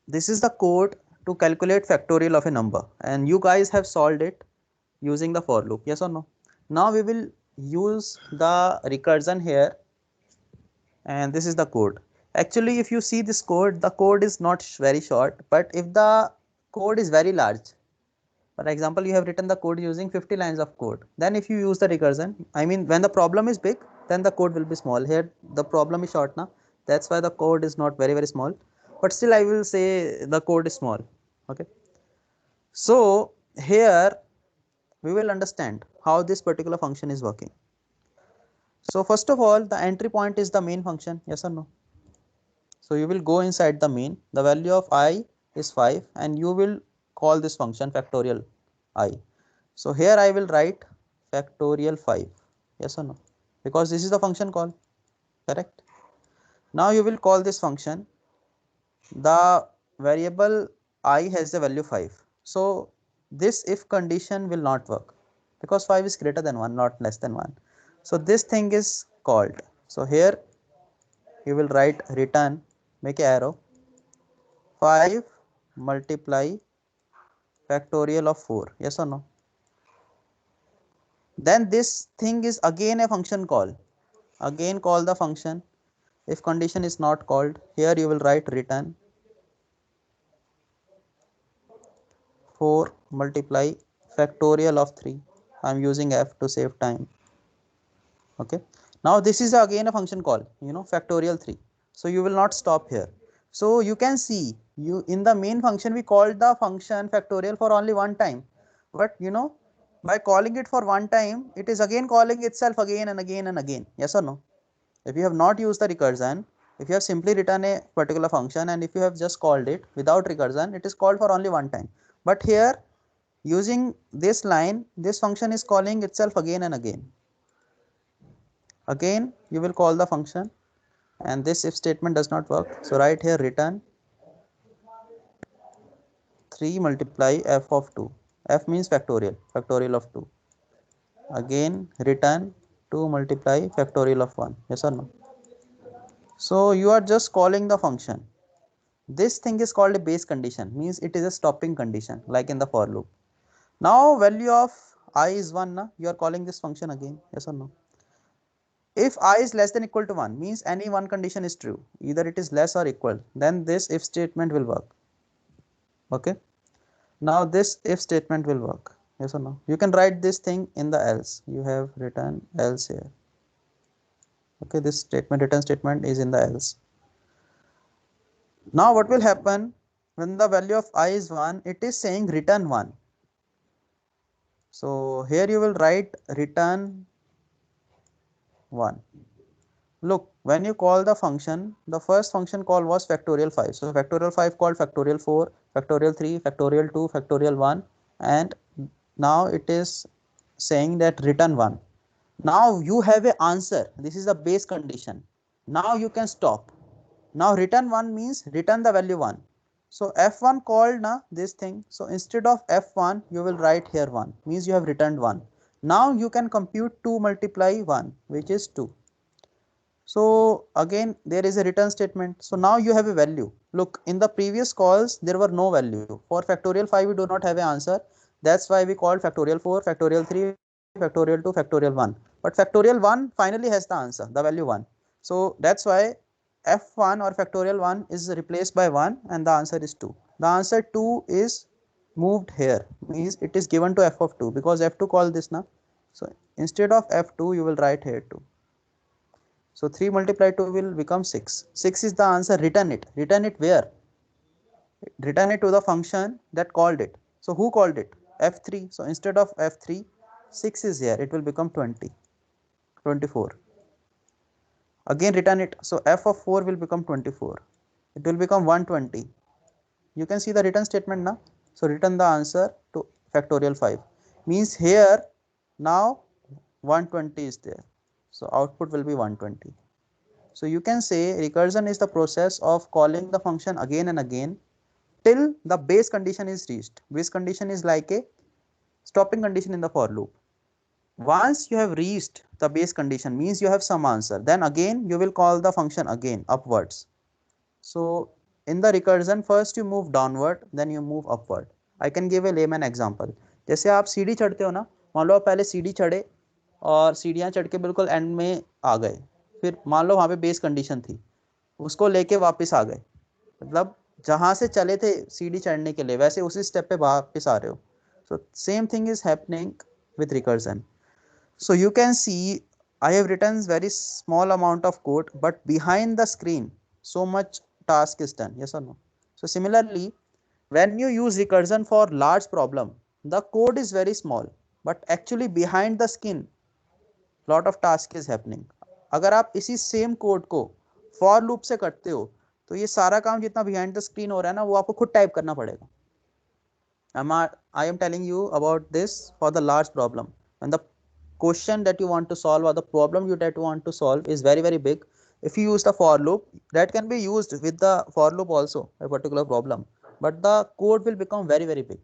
this is the code to calculate factorial of a number, and you guys have solved it using the for loop, yes or no? Now we will use the recursion here, and this is the code. Actually, if you see this code, the code is not very short, but if the code is very large, for example, you have written the code using 50 lines of code, then if you use the recursion, I mean when the problem is big, then the code will be small. Here the problem is short now, that's why the code is not very, very small, but still I will say the code is small. Okay, so here we will understand how this particular function is working. So first of all, the entry point is the main function, yes or no? So you will go inside the main, the value of I is 5, and you will call this function factorial I. So here I will write factorial 5, yes or no? Because this is the function call, correct? Now you will call this function, the variable I has the value 5. So this if condition will not work because 5 is greater than 1, not less than 1. So this thing is called. So here you will write return, make an arrow, 5 multiply factorial of 4, yes or no? Then this thing is again a function call. Again call the function. If condition is not called, here you will write return 4 multiply factorial of 3. I am using F to save time. Okay. Now this is again a function call, factorial 3. So you will not stop here. So you can see you in the main function we called the function factorial for only one time. But by calling it for one time, it is again calling itself again and again and again. Yes or no? If you have not used the recursion, if you have simply written a particular function and if you have just called it without recursion, it is called for only one time. But here using this line, this function is calling itself again and again. Again you will call the function, and this if statement does not work, so write here return 3 multiply f of 2. F means factorial of 2. Again return 2 multiply factorial of 1, yes or no? So you are just calling the function. This thing is called a base condition, means it is a stopping condition like in the for loop. Now value of I is 1, na? You are calling this function again, yes or no? If I is less than equal to 1, means any one condition is true, either it is less or equal, then this if statement will work. Okay. Now this if statement will work, yes or no? You can write this thing in the else. You have written else here. Okay, this statement, return statement is in the else. Now what will happen when the value of I is 1, it is saying return 1. So here you will write return 1. Look, when you call the function, the first function call was factorial 5. So factorial 5 called factorial 4, factorial 3, factorial 2, factorial 1, and now it is saying that return 1. Now you have a answer. This is the base condition. Now you can stop. Now return 1 means return the value 1. So f1 called na this thing. So instead of f1 you will write here 1, means you have returned 1. Now you can compute 2 multiply 1, which is 2. So again there is a return statement. So now you have a value. Look, in the previous calls there were no value. For factorial 5 we do not have an answer. That's why we called factorial 4, factorial 3, factorial 2, factorial 1. But factorial 1 finally has the answer, the value 1. So that's why f1 or factorial 1 is replaced by 1 and the answer is 2. The answer 2 is moved here, means it is given to f of 2 because f2 called this now. So instead of f2 you will write here 2. So 3 multiplied 2 will become 6. 6 is the answer. Return it. Return it where? Return it to the function that called it. So who called it? F3. So instead of F3, 6 is here. It will become 20. 24. Again return it. So f of 4 will become 24. It will become 120. You can see the return statement now. So return the answer to factorial 5. Means here now 120 is there. So output will be 120. So you can say recursion is the process of calling the function again and again till the base condition is reached. Base condition is like a stopping condition in the for loop. Once you have reached the base condition, means you have some answer, then again you will call the function again upwards. So in the recursion first you move downward, then you move upward. I can give a layman example. जैसे आप सीढ़ी चढ़ते हो ना, मान लो आप पहले सीढ़ी चढ़े और सीढ़ियाँ चढ़ के बिल्कुल एंड में आ गए, फिर मान लो वहाँ पे बेस कंडीशन थी, उसको लेके वापस आ गए, मतलब जहाँ से चले थे सीढ़ी चढ़ने के लिए वैसे उसी स्टेप पे वापस आ रहे हो. So same thing is happening with recursion. So you can see I have written very small amount of code, but behind the screen so much task is done. Yes or no? So similarly, when you use recursion for large problem, the code is very small, but actually behind the screen lot of task is happening. अगर आप इसी same code को for loop से करते हो तो ये सारा काम जितना बिहाइंड द स्क्रीन हो रहा है ना वो आपको खुद टाइप करना पड़ेगा. I am telling you about this for the large problem. When the question that you want to solve or the problem you that want to solve is very big, if you use the for loop, that can be used with the for loop also a particular problem, but the code will become very big.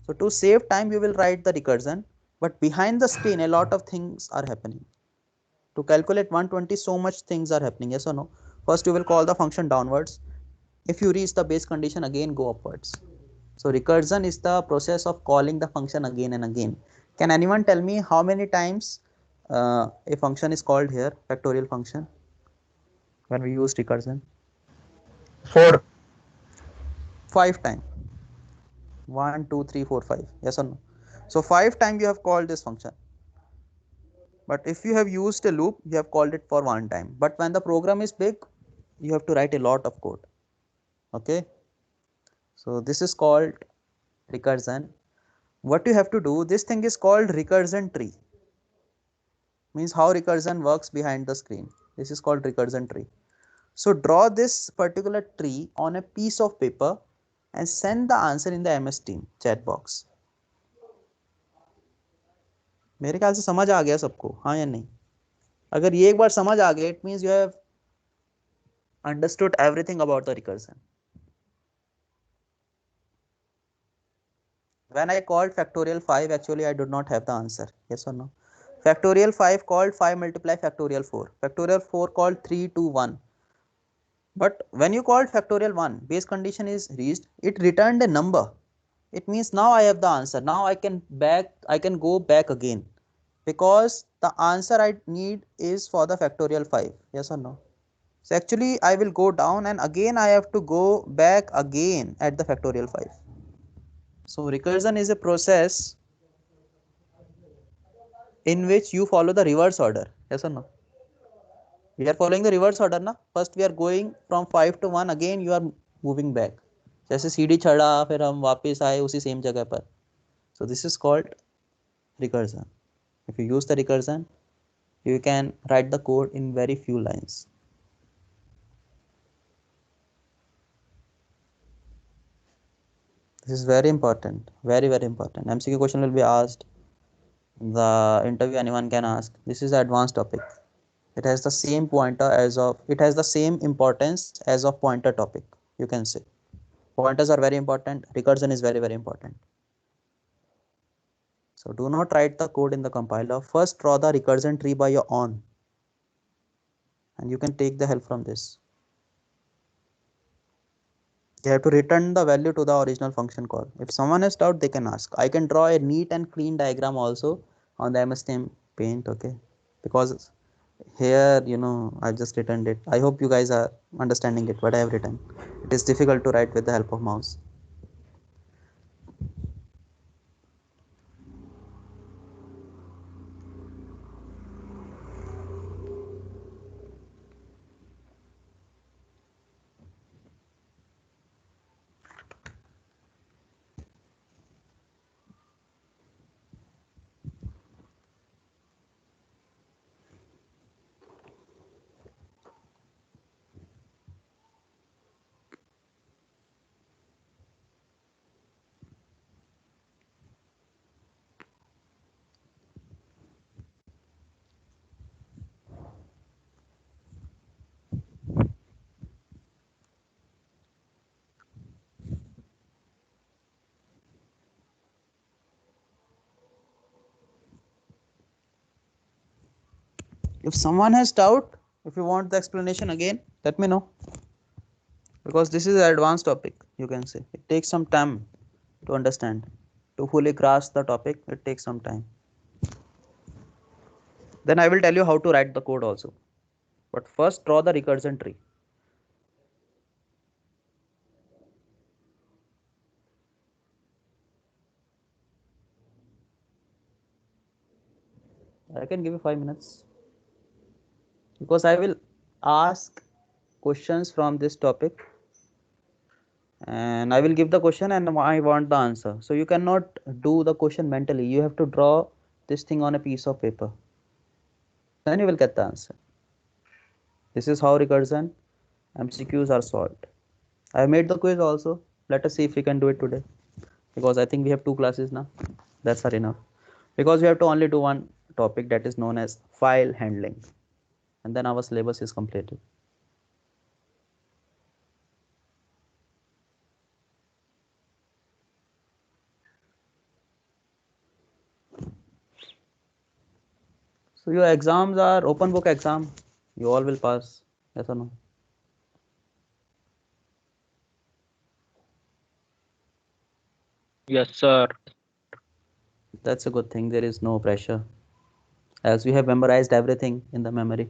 So to save time you will write the recursion, but behind the screen a lot of things are happening. To calculate 120 so much things are happening. Yes or no? First you will call the function downwards. If you reach the base condition, again go upwards. So recursion is the process of calling the function again and again. Can anyone tell me how many times a function is called here, factorial function, when we use recursion? 4. 5 times. 1 2 3 4 5. Yes or no? So 5 times you have called this function. But if you have used a loop, you have called it for 1 time. But when the program is big, you have to write a lot of code. Okay. So this is called recursion. What you have to do, this thing is called recursion tree. Means how recursion works behind the screen. This is called recursion tree. So draw this particular tree on a piece of paper and send the answer in the MS Team chat box. मेरे ख्याल से समझ आ गया सबको, हाँ या नहीं? अगर ये एक बार समझ आ गया, it means you have understood everything about the recursion. When I called factorial 5, actually I did not have the answer. Yes or no? Factorial 5 called 5 multiply factorial 4. Factorial 4 called 3 2 1. But when you called factorial 1, base condition is reached, it returned a number. It means now I have the answer. Now I can go back again, because the answer I need is for the factorial 5. Yes or no? So actually I will go down and again I have to go back again at the factorial 5. So recursion is a process in which you follow the reverse order. Yes or no? We are following the reverse order ना. First we are going from 5 to 1, again you are moving back. जैसे सीढ़ी चढ़ा फिर हम वापस आए उसी same जगह पर. So this is called recursion. If you use the recursion, you can write the code in very few lines. This is very important, very important. MCQ question will be asked, the interview anyone can ask. This is advanced topic. It has the same importance as of pointer topic, you can say. Pointers are very important, recursion is very important. So do not write the code in the compiler. First draw the recursion tree by your own, and you can take the help from this. You have to return the value to the original function call. If someone has doubt, they can ask. I can draw a neat and clean diagram also on the MS Paint, okay? Because here, I've just written it. I hope you guys are understanding it, what I have written. It is difficult to write with the help of mouse. If someone has doubt, if you want the explanation again, let me know. Because this is an advanced topic, you can say. It takes some time to understand. To fully grasp the topic, it takes some time. Then I will tell you how to write the code also. But first draw the recursion tree. I can give you 5 minutes. Because I will ask questions from this topic. And I will give the question and I want the answer. So you cannot do the question mentally. You have to draw this thing on a piece of paper. Then you will get the answer. This is how recursion MCQs are solved. I have made the quiz also. Let us see if we can do it today. Because I think we have 2 classes now. That's are enough. Because we have to only do one topic, that is known as file handling. And then our syllabus is completed. So your exams are open book exam. You all will pass. Yes or no? Yes, sir. That's a good thing. There is no pressure. As we have memorized everything in the memory.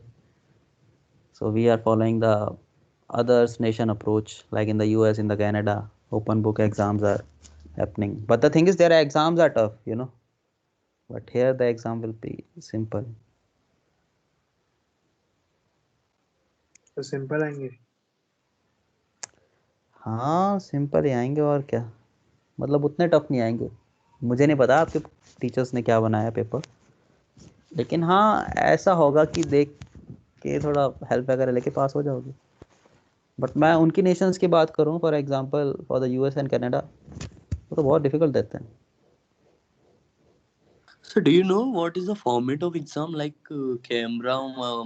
So we are following the others nation approach, like in the US, in the Canada, open book exams are happening. But the thing is, their exams are tough, But here the exam will be simple. तो simple आएंगे. हाँ simple ही आएंगे और क्या, मतलब उतने tough नहीं आएंगे. मुझे नहीं पता आपके टीचर्स ने क्या बनाया पेपर, लेकिन हाँ ऐसा होगा कि देख के थोड़ा हेल्प वगैरह लेके पास हो जाओगे. बट मैं उनकी नेशंस की बात करूँ, for example for the US and Canada, वो तो बहुत डिफिकल्ट देते हैं. So do you know what is the format of exam, like camera,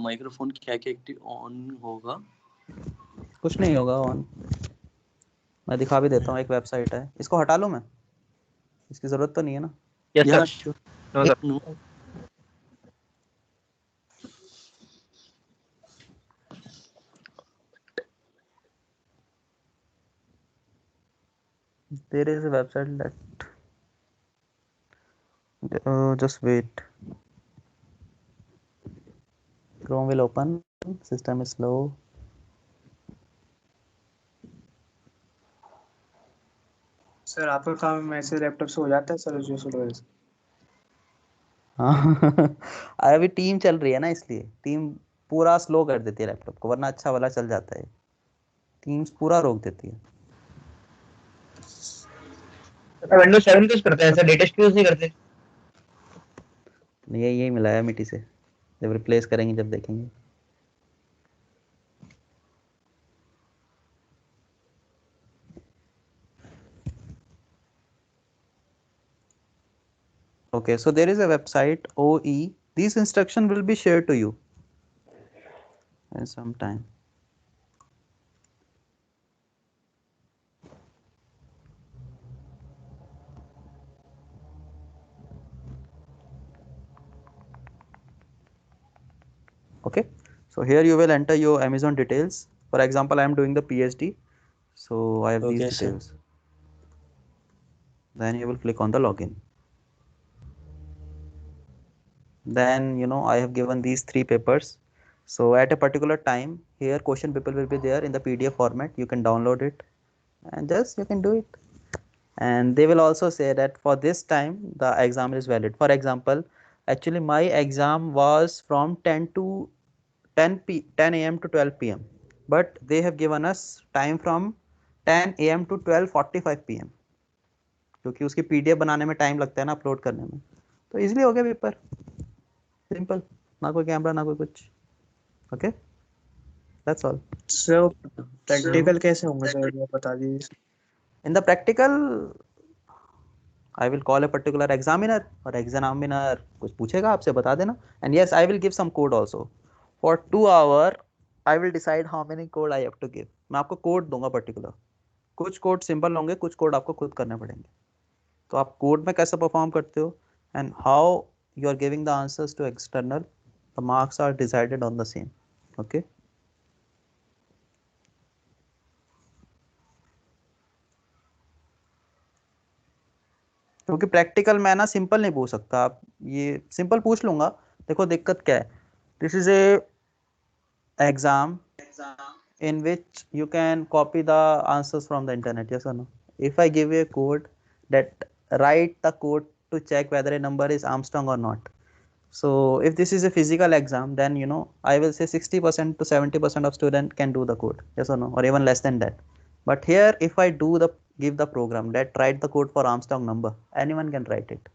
microphone क्या क्या on होगा? कुछ नहीं होगा ऑन. मैं दिखा भी देता हूँ, एक वेबसाइट है. इसको हटा लूँ मैं, इसकी जरूरत तो नहीं है ना. Yes, Yeah, sir. sure. No, sir. No. There is a website that just wait. Chrome will open. System is slow. Sir आपका काम ऐसे लैपटॉप से हो जाता है सर, जो शुरू है. हाँ अभी टीम चल रही है ना, इसलिए टीम पूरा स्लो कर देती है लैपटॉप को, वरना अच्छा वाला चल जाता है. टीम्स पूरा रोक देती है. विंडोज 7 यूज करते हैं सर, लेटेस्ट यूज नहीं करते. यही मिला है मिट्टी से. जब रिप्लेस करेंगे, जब देखेंगे. Okay, so there is a website OE. These instructions will be shared to you in some time. Okay, so here you will enter your Amazon details. For example, I am doing the PhD, so I have these Okay, sir. details. Then you will click on the login. Then I have given these 3 papers. So at a particular time, here question paper will be there in the PDF format. You can download it and just you can do it. And they will also say that for this time the exam is valid. For example, actually my exam was from 10 a.m. to 12 p.m. but they have given us time from 10 a.m. to 12:45 p.m. क्योंकि उसकी PDF बनाने में time लगता है ना, upload करने में. तो इजीली हो गया पेपर, सिंपल, ना कोई कैमरा ना कोई कुछ. Okay, that's all. Sir practical कैसे होंगे सर, ये बता दीजिए. In the practical, I will call a particular examiner और examiner कुछ पूछेगा आपसे, बता देना. And yes, I will give some code also. For 2 hour, I will decide how many code I have to give. मैं आपको कोड दूंगा particular. कुछ कोड सिंपल होंगे, कुछ कोड आपको खुद करने पड़ेंगे. तो आप कोड में कैसे परफॉर्म करते हो and how you are giving the answers to external, the marks are decided on the same. Okay. क्योंकि प्रैक्टिकल मैं ना सिंपल नहीं पूछ सकता. आप ये सिंपल पूछ लूंगा. देखो दिक्कत क्या है, this is a exam in which you can copy the answers from the internet. Yes or no? If I give you a code that write the code to check whether a number is Armstrong or not. So if this is a physical exam, then I will say 60% to 70% of student can do the code. Yes or no? Or even less than that. But here if I give the program that write the code for Armstrong number, anyone can write it.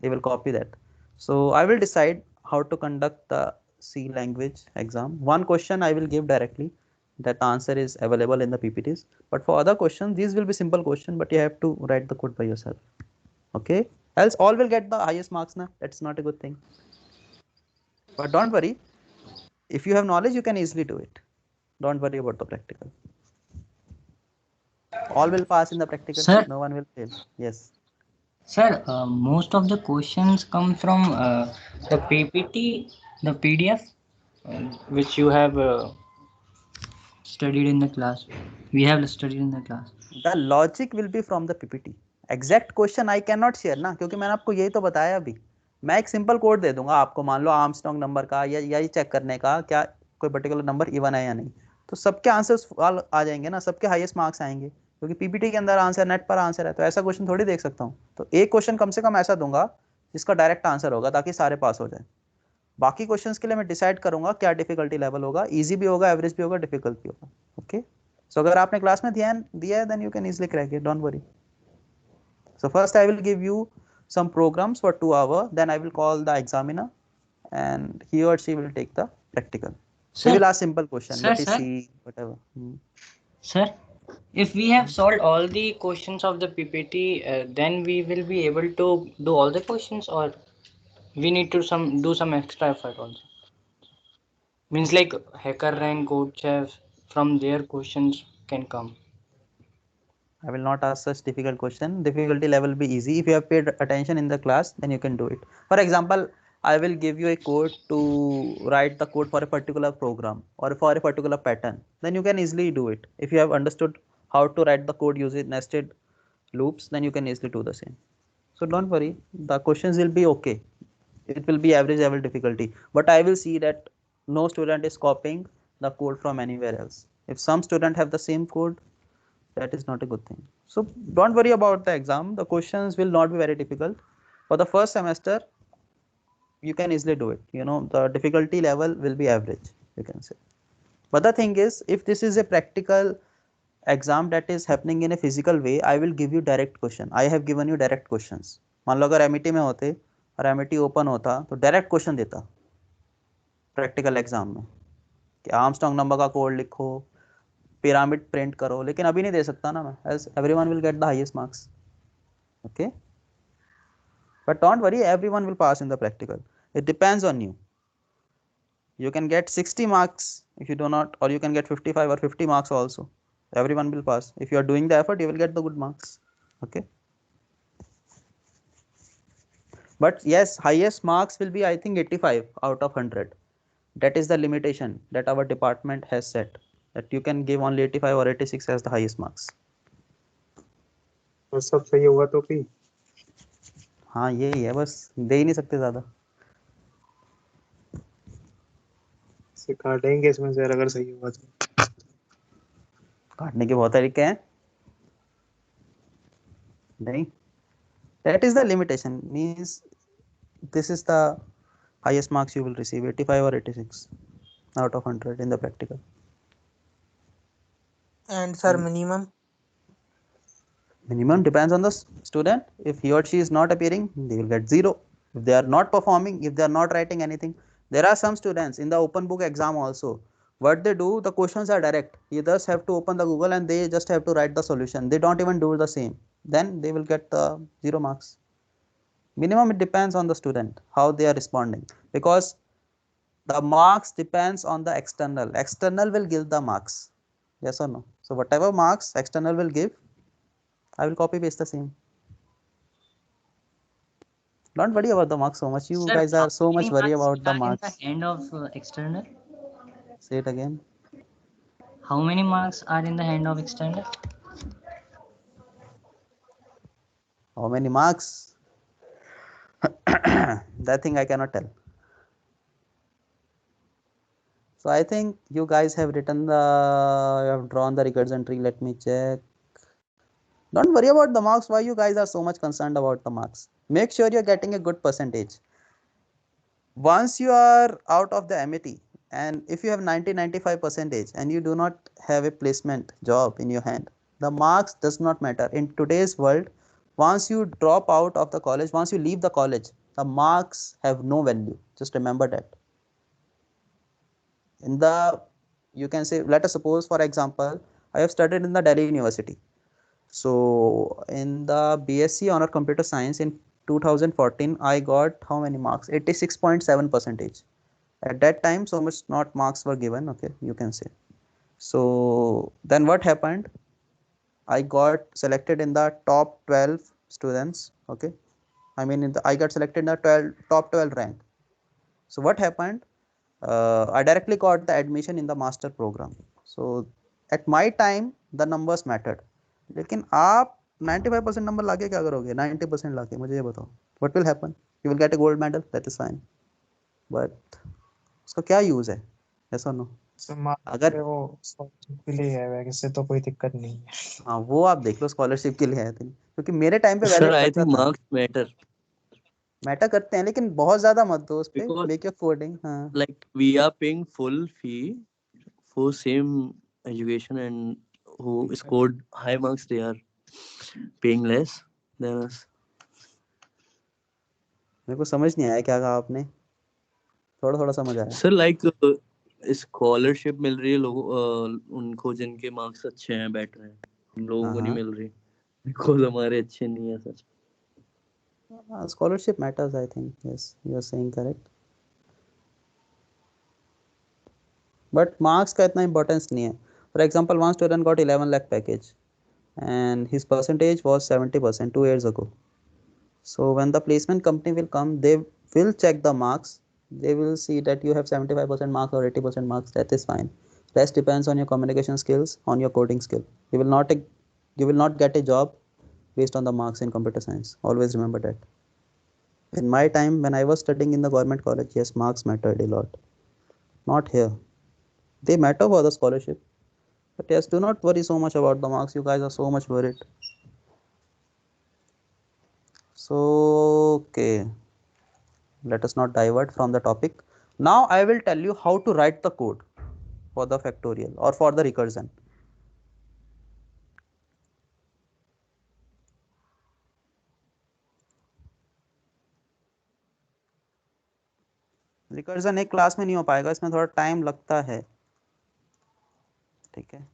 They will copy that. So I will decide how to conduct the C language exam. One question I will give directly, that answer is available in the PPTs. But for other questions, these will be simple questions, but you have to write the code by yourself. Okay? Else all will get the highest marks now. That's not a good thing. But don't worry. If you have knowledge, you can easily do it. Don't worry about the practical. All will pass in the practical. Sir. No one will fail. Yes. Sir, most of the questions come from the PPT, the PDF, which you have studied in the class. We have studied in the class. The logic will be from the PPT. Exact question I cannot share ना, क्योंकि मैंने आपको यही तो बताया अभी. मैं एक सिंपल कोड दे दूंगा आपको, मान लो आर्मस्ट्रॉन्ग नंबर का या यही चेक करने का क्या कोई पर्टिकुलर नंबर इवन है या नहीं. तो सबके आंसर्स आ जाएंगे ना, सबके हाईएस्ट मार्क्स आएंगे, क्योंकि पीपीटी के अंदर आंसर, नेट पर आंसर है. तो ऐसा क्वेश्चन थोड़ी देख सकता हूँ. तो एक क्वेश्चन कम से कम ऐसा दूंगा जिसका डायरेक्ट आंसर होगा, ताकि सारे पास हो जाए. बाकी क्वेश्चंस के लिए मैं डिसाइड करूंगा क्या डिफिकल्टी लेवल होगा. इजी भी होगा, एवरेज भी होगा, डिफिकल्ट भी होगा. ओके. So अगर आपने क्लास में ध्यान दिया है, then you can easily crack it. Don't worry. So first I will give you some programs for 2 hours. Then I will call the examiner, and he or she will take the practical. So we will ask simple question. Let us see whatever. Sir, if we have solved all the questions of the PPT, then we will be able to do all the questions, or we need to do some extra effort also. Means like HackerRank, CodeChef, from their questions can come. I will not ask such difficult question. Difficulty level will be easy. If you have paid attention in the class, then you can do it. For example, I will give you a code to write the code for a particular program or for a particular pattern. Then you can easily do it. If you have understood how to write the code using nested loops, then you can easily do the same. So don't worry, the questions will be okay. It will be average level difficulty. But I will see that no student is copying the code from anywhere else. If some student have the same code, that is not a good thing. So don't worry about the exam. The questions will not be very difficult. For the first semester, you can easily do it. The difficulty level will be average, you can say. But the thing is, if this is a practical exam that is happening in a physical way, I will give you direct question. I have given you direct questions. मान लो अगर Amity में होते और Amity open होता तो direct question देता. Practical exam में कि आर्मस्ट्रांग नंबर का कोड लिखो, पिरामिड प्रिंट करो, लेकिन अभी नहीं दे सकता ना मैं, as everyone will get the highest marks. Okay, but don't worry, everyone will pass in the practical. It depends on you. You can get 60 marks if you do not, or you can get 55 or 50 marks also. Everyone will pass. If you are doing the effort, you will get the good marks. Okay, but yes, highest marks will be, I think, 85 out of 100. That is the limitation that our department has set, that you can give only 85 or 86 as the highest marks. और सब सही हुआ तो भी हाँ यही है, बस दे ही नहीं सकते ज़्यादा. सिखा देंगे इसमें से अगर सही हुआ तो. काटने के बहुत तरीके हैं. नहीं, that is the limitation, means this is the highest marks you will receive, 85 or 86 out of 100 in the practical. And sir, minimum? Minimum depends on the student. If he or she is not appearing, they will get 0. If they are not performing, if they are not writing anything, there are some students in the open book exam also, what they do, the questions are direct. You just have to open the Google and they just have to write the solution. They don't even do the same. Then they will get the 0 marks. Minimum, it depends on the student, how they are responding, because the marks depends on the external. External will give the marks. Yes or no? So whatever marks external will give, I will copy paste the same. Don't worry about the marks so much. You Sir, guys how are so much many worry marks about the are in marks. the hand of external? Say it again. How many marks are in the hand of external? How many marks? That thing I cannot tell. So I think you guys have written the, you have drawn the recursion tree. Let me check. Don't worry about the marks. Why you guys are so much concerned about the marks? Make sure you're getting a good percentage. Once you are out of the MET, and if you have 90-95 percentage and you do not have a placement job in your hand, the marks does not matter. In today's world, once you drop out of the college, once you leave the college, the marks have no value. Just remember that. In the, you can say, let us suppose, for example, I have studied in the Delhi University. So in the BSc Honor Computer Science in 2014, I got how many marks? 86.7 percentage. At that time, so much not marks were given. Okay, you can say. So then what happened? I got selected in the top 12 students. Okay, I mean I got selected in the top 12 rank. So what happened? I directly got the admission in the master program. So at my time the numbers mattered. लेकिन आप 95% number लाके क्या करोगे? 90% लाके मुझे ये बताओ. What will happen? You will get a gold medal. That is fine. But उसका क्या यूज है? Yes or no? अगर वो स्कॉलरशिप के लिए है, वैसे तो कोई दिक्कत नहीं है. हाँ वो आप देख लो, स्कॉलरशिप के लिए है, क्योंकि मेरे टाइम पे Sir, वैलिड I करता think था. marks matter. मैटर करते हैं लेकिन बहुत ज्यादा मत दो उस पे. Because make your coding. हाँ like we are paying full fee for same education, and who scored high marks, they are paying less than us. मेरे को समझ नहीं आया क्या कहा आपने. थोड़ा थोड़ा समझ आया. Sir, like स्कॉलरशिप मिल रही है लोगों उनको जिनके मार्क्स अच्छे हैं, बेटर हैं. हम लोगों को नहीं मिल रही बिकॉज हमारे अच्छे नहीं है sir. Scholarship matters, I think. Yes, you are saying correct. But marks का इतना importance नहीं है. For example, one student got 11 lakh package and his percentage was 70% 2 years ago. So when the placement company will come, they will check the marks. They will see that you have 75% marks or 80% marks. That is fine. Rest depends on your communication skills, on your coding skill. You will not get a job based on the marks in computer science. Always remember that. In my time, when I was studying in the government college, yes, marks mattered a lot. Not here. They matter for the scholarship. But yes, do not worry so much about the marks. You guys are so much worried. So, okay. Let us not divert from the topic. Now I will tell you how to write the code for the factorial or for the recursion. Recursion एक class में नहीं हो पाएगा, इसमें थोड़ा time लगता है, ठीक है।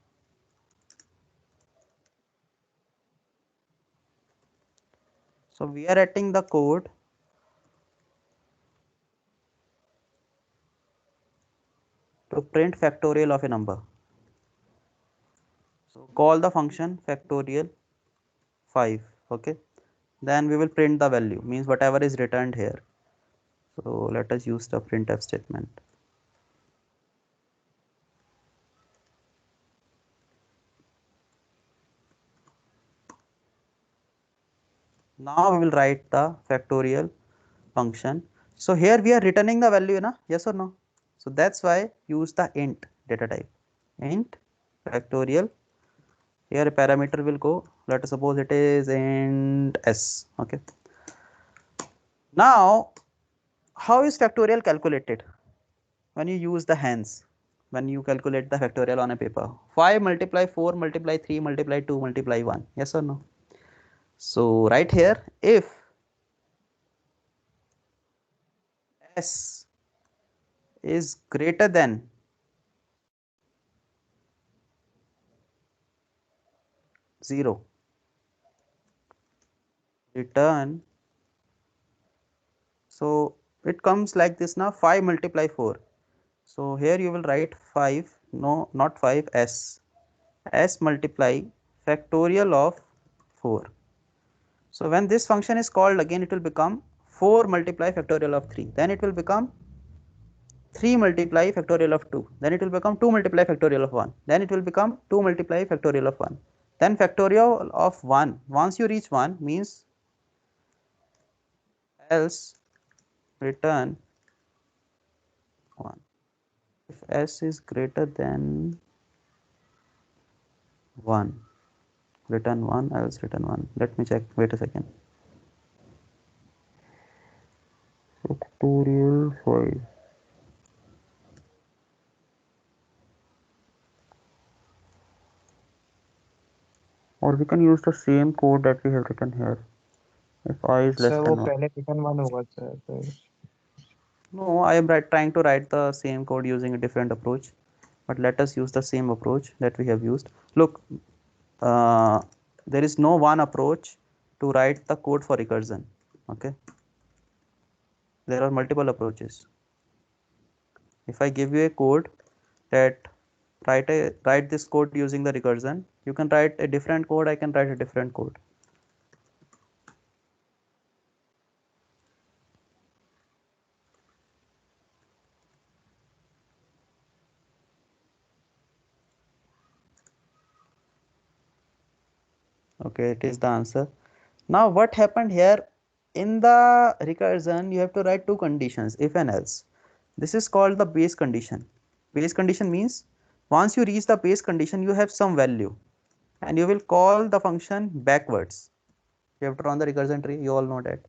So we are writing the code to print factorial of a number. So call the function factorial 5, okay. Then we will print the value, means whatever is returned here. So let us use the printf statement. Now we will write the factorial function. So here we are returning the value, na? Yes or no? So that's why use the int data type. Int factorial. Here a parameter will go. Let us suppose it is int s. Okay. Now, how is factorial calculated? When you use the hands, when you calculate the factorial on a paper, 5 multiply 4 multiply 3 multiply 2 multiply 1. Yes or no? So right here, if s is greater than 0, return. So it comes like this now, 5 multiply 4. So here you will write 5, no, not 5, s multiply factorial of 4. So when this function is called again, it will become 4 multiply factorial of 3. Then it will become 3 multiply factorial of 2. Then it will become 2 multiply factorial of 1. Then it will become 2 multiply factorial of 1. Then factorial of 1. Once you reach 1 means else return 1. If s is greater than 1, return 1, else return 1. Let me check, wait a second. Factorial 5. Or we can use the same code that we have written here. If I is less sir वो than 1. पहले return 1 होगा sir, तो No, I am trying to write the same code using a different approach. But let us use the same approach that we have used. Look, there is no one approach to write the code for recursion. Okay. There are multiple approaches. If I give you a code that write this code using the recursion, you can write a different code, I can write a different code. Okay, it is the answer. Now what happened here, in the recursion you have to write two conditions, if and else. This is called the base condition. Base condition means once you reach the base condition you have some value and you will call the function backwards. You have to run the recursion tree, you all know that.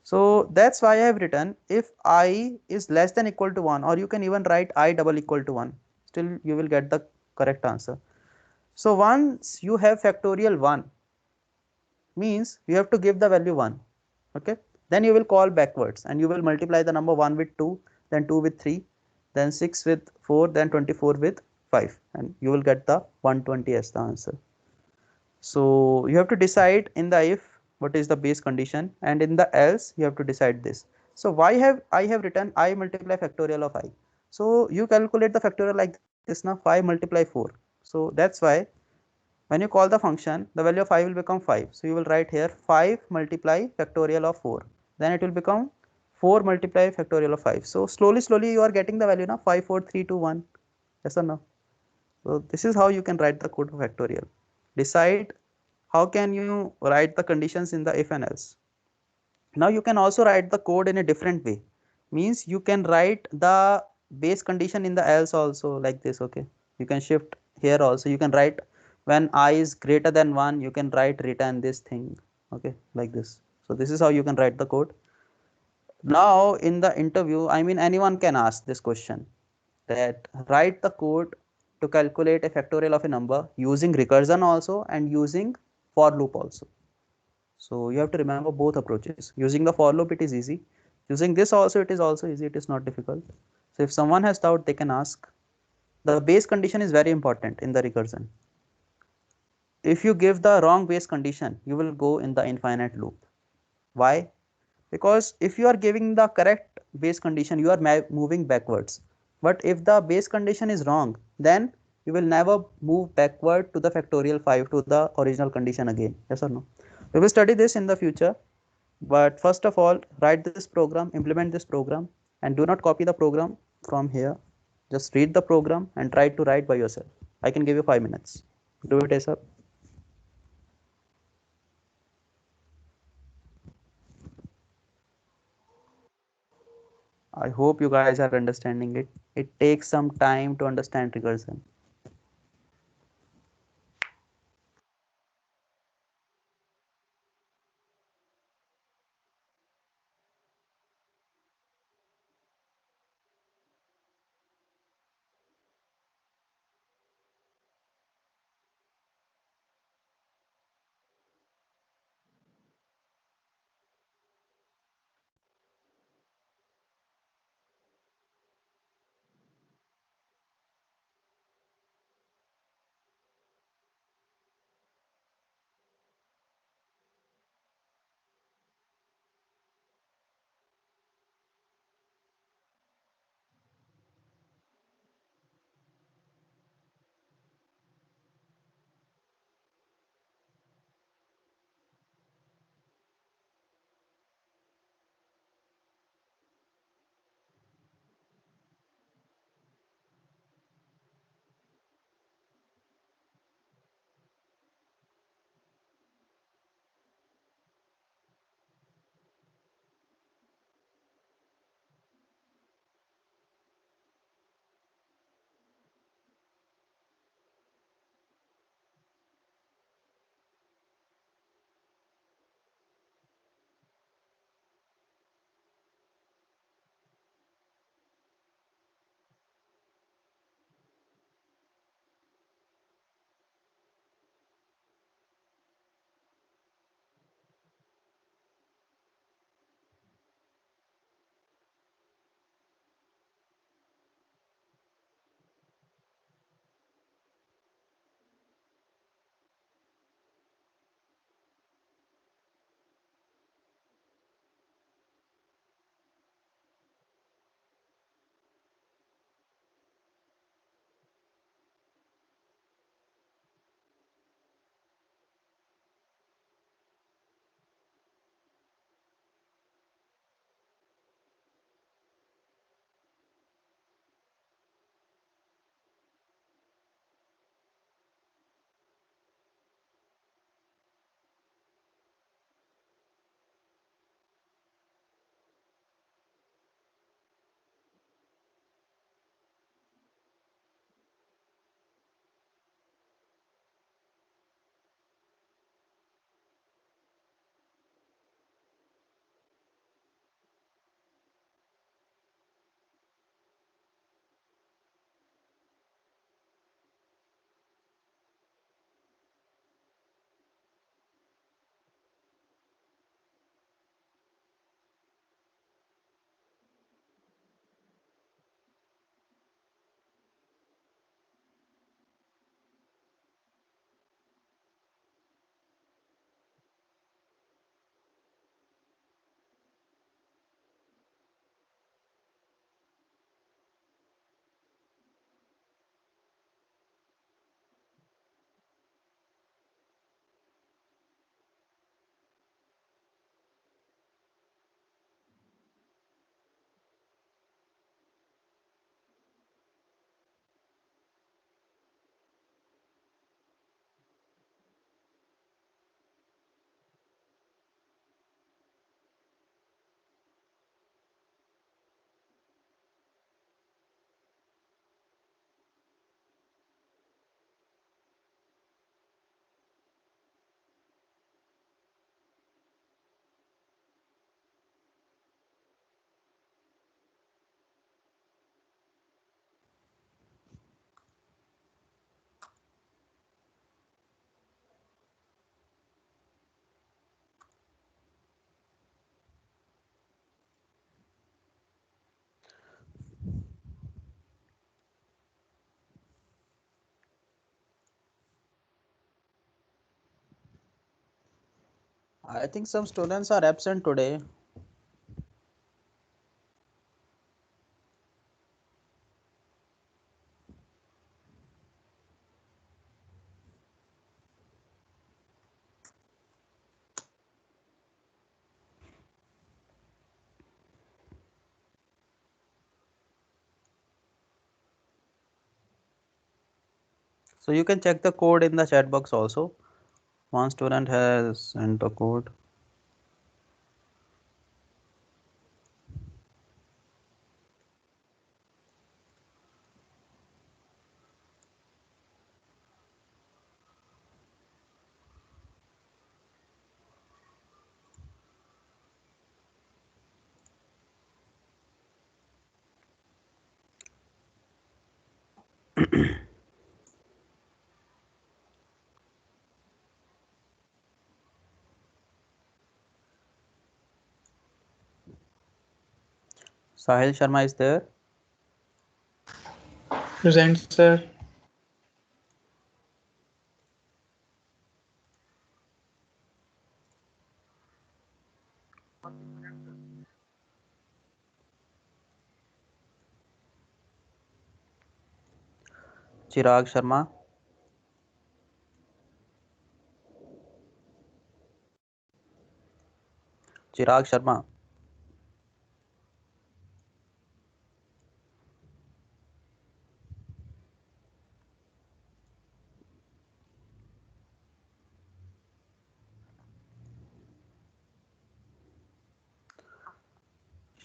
So that's why I have written if I is less than equal to 1, or you can even write I double equal to 1, still you will get the correct answer. So once you have factorial 1, means you have to give the value 1, okay. Then you will call backwards and you will multiply the number 1 with 2, then 2 with 3, then 6 with 4, then 24 with 5, and you will get the 120 as the answer. So you have to decide in the if what is the base condition, and in the else you have to decide this. So why have I have written I multiply factorial of I? So you calculate the factorial like this now, 5 multiply 4. So that's why when you call the function, the value of I will become 5. So you will write here 5 multiply factorial of 4. Then it will become 4 multiply factorial of 5. So slowly you are getting the value now, 5, 4, 3, 2, 1. Yes or no? So this is how you can write the code for factorial. Decide how can you write the conditions in the if and else. Now you can also write the code in a different way. Means you can write the base condition in the else also like this, okay. You can shift here also. You can write when I is greater than 1, you can write return this thing, okay, like this. So this is how you can write the code. Now in the interview, I mean anyone can ask this question, that write the code to calculate a factorial of a number using recursion also and using for loop also. So you have to remember both approaches. Using the for loop it is easy. Using this also, it is also easy, it is not difficult. So if someone has doubt, they can ask. The base condition is very important in the recursion. If you give the wrong base condition, you will go in the infinite loop. Why? Because if you are giving the correct base condition, you are moving backwards. But if the base condition is wrong, then you will never move backward to the factorial 5 to the original condition again. Yes or no? We will study this in the future. But first of all, write this program, implement this program, and do not copy the program from here. Just read the program and try to write by yourself. I can give you 5 minutes. Do it, Asap. I hope you guys are understanding it. It takes some time to understand recursion. I think some students are absent today. So you can check the code in the chat box also. One student has sent the code. Sahil Sharma is there. Present, sir. Chirag Sharma. Chirag Sharma.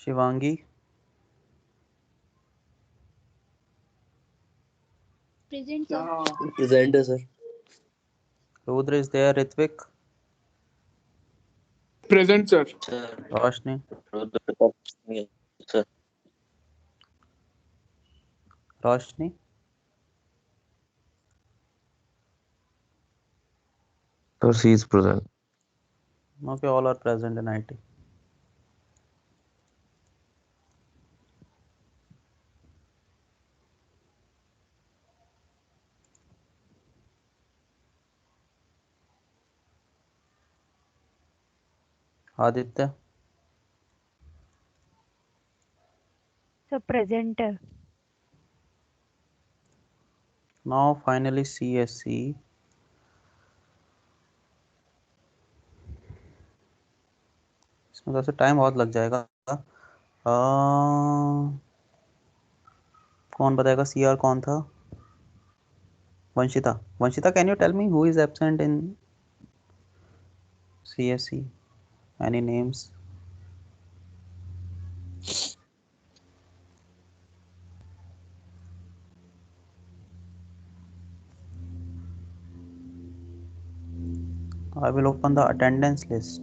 Shivangi. Present, sir. Present है sir. Rudra is there. Ritvik. Present, sir. Sir. Roshni. Yes, sir. Roshni. So she is present. Okay, all are present in IT. Aditya. So present. Now finally CSC. इसमें वैसे time बहुत लग जाएगा. कौन बताएगा? CR कौन था? Vanshita. Vanshita, can you tell me who is absent in CSC? Any names? I will open the attendance list.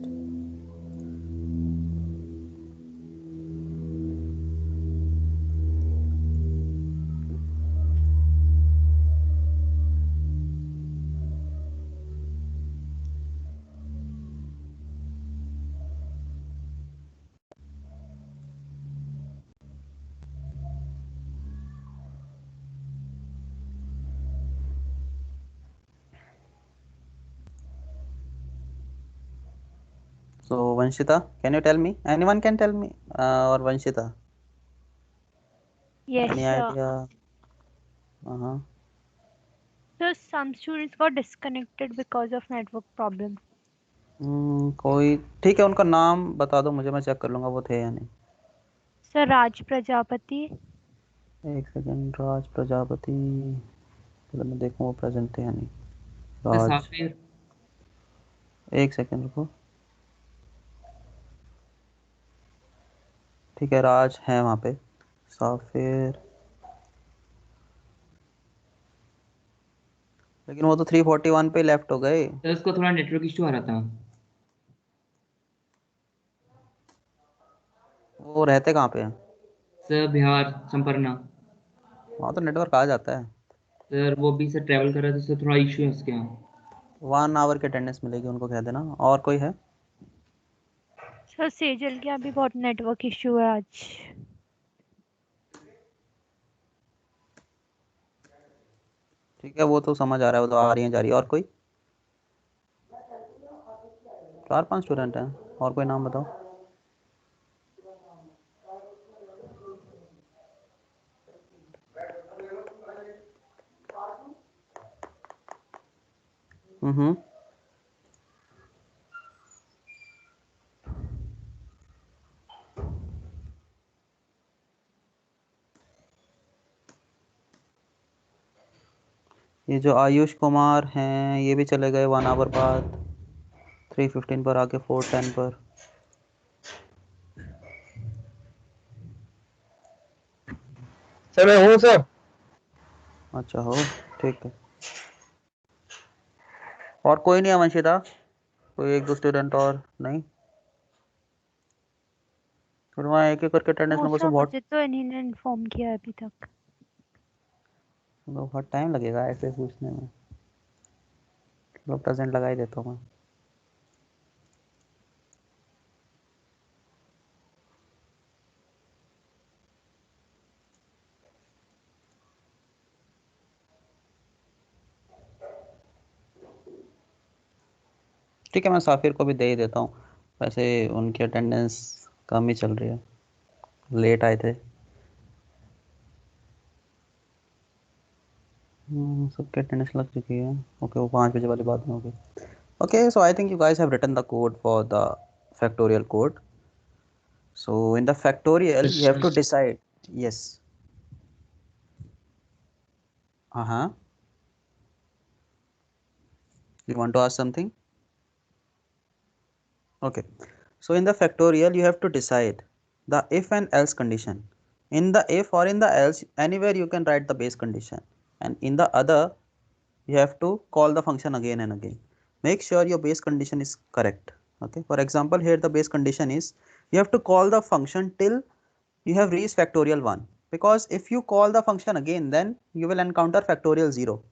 So Vanshita, can you tell me? Anyone can tell me, or Vanshita? Yes, Any sir. idea? So some students got disconnected because of network problem. कोई ठीक है, उनका नाम बता दो मुझे, मैं check कर लूंगा वो थे या नहीं. Sir Raj Prajapati, एक सेकंड. राज प्रजापति. चलो मैं देखूं वो प्रेजेंट थे या नहीं. सर राज. साफिर एक सेकंड रुको. ठीक है, राज है वहाँ पे. साफिर. लेकिन वो तो 341 पे लेफ्ट हो गए. सर उसको थोड़ा नेटवर्क इशू आ रहा था. वो रहते कहाँ पे हैं? सर बिहार संपरना. वहाँ तो नेटवर्क आ जाता है. सर वो भी सर ट्रैवल कर रहा था, सर थोड़ा इशू है उसके यहाँ. 1 आवर की अटेंडेंस मिलेगी उनको, कह देना. और कोई है? सर सेजल के यहाँ भी बहुत नेटवर्क इशू है आज. ठीक है, वो तो समझ आ रहा है, वो तो आ रही है जा रही है. और कोई? 4-5 स्टूडेंट हैं, और कोई नाम बताओ। ये जो आयुष कुमार हैं ये भी चले गए 1 आवर बाद, 3:15 पर आके 4:10 पर। सर मैं हूँ सर। अच्छा हो, ठीक है। और कोई नहीं है वंशिता, कोई 1-2 स्टूडेंट और नहीं? फिर वहाँ एक एक करके अटेंडेंस नंबर से बहुत मुझे तो इन्हीं ने इन्फॉर्म किया है अभी तक। बहुत टाइम लगेगा ऐसे पूछने में। चलो प्रेजेंट लगा ही देता हूँ मैं। ठीक है, मैं साफिर को भी दे ही देता हूँ, वैसे उनकी अटेंडेंस कम ही चल रही है, लेट आए थे। सबके अटेंडेंस लग चुकी है। ओके, वो 5 बजे वाली बात में होगी। Okay, so I think you guys have written the code for the factorial code. So in the factorial you have to decide. Yes. You want to ask something? Okay, so in the factorial you have to decide the if and else condition. In the if or in the else, anywhere you can write the base condition, and in the other you have to call the function again and again. Make sure your base condition is correct. Okay, for example, here the base condition is you have to call the function till you have reached factorial 1, because if you call the function again then you will encounter factorial 0,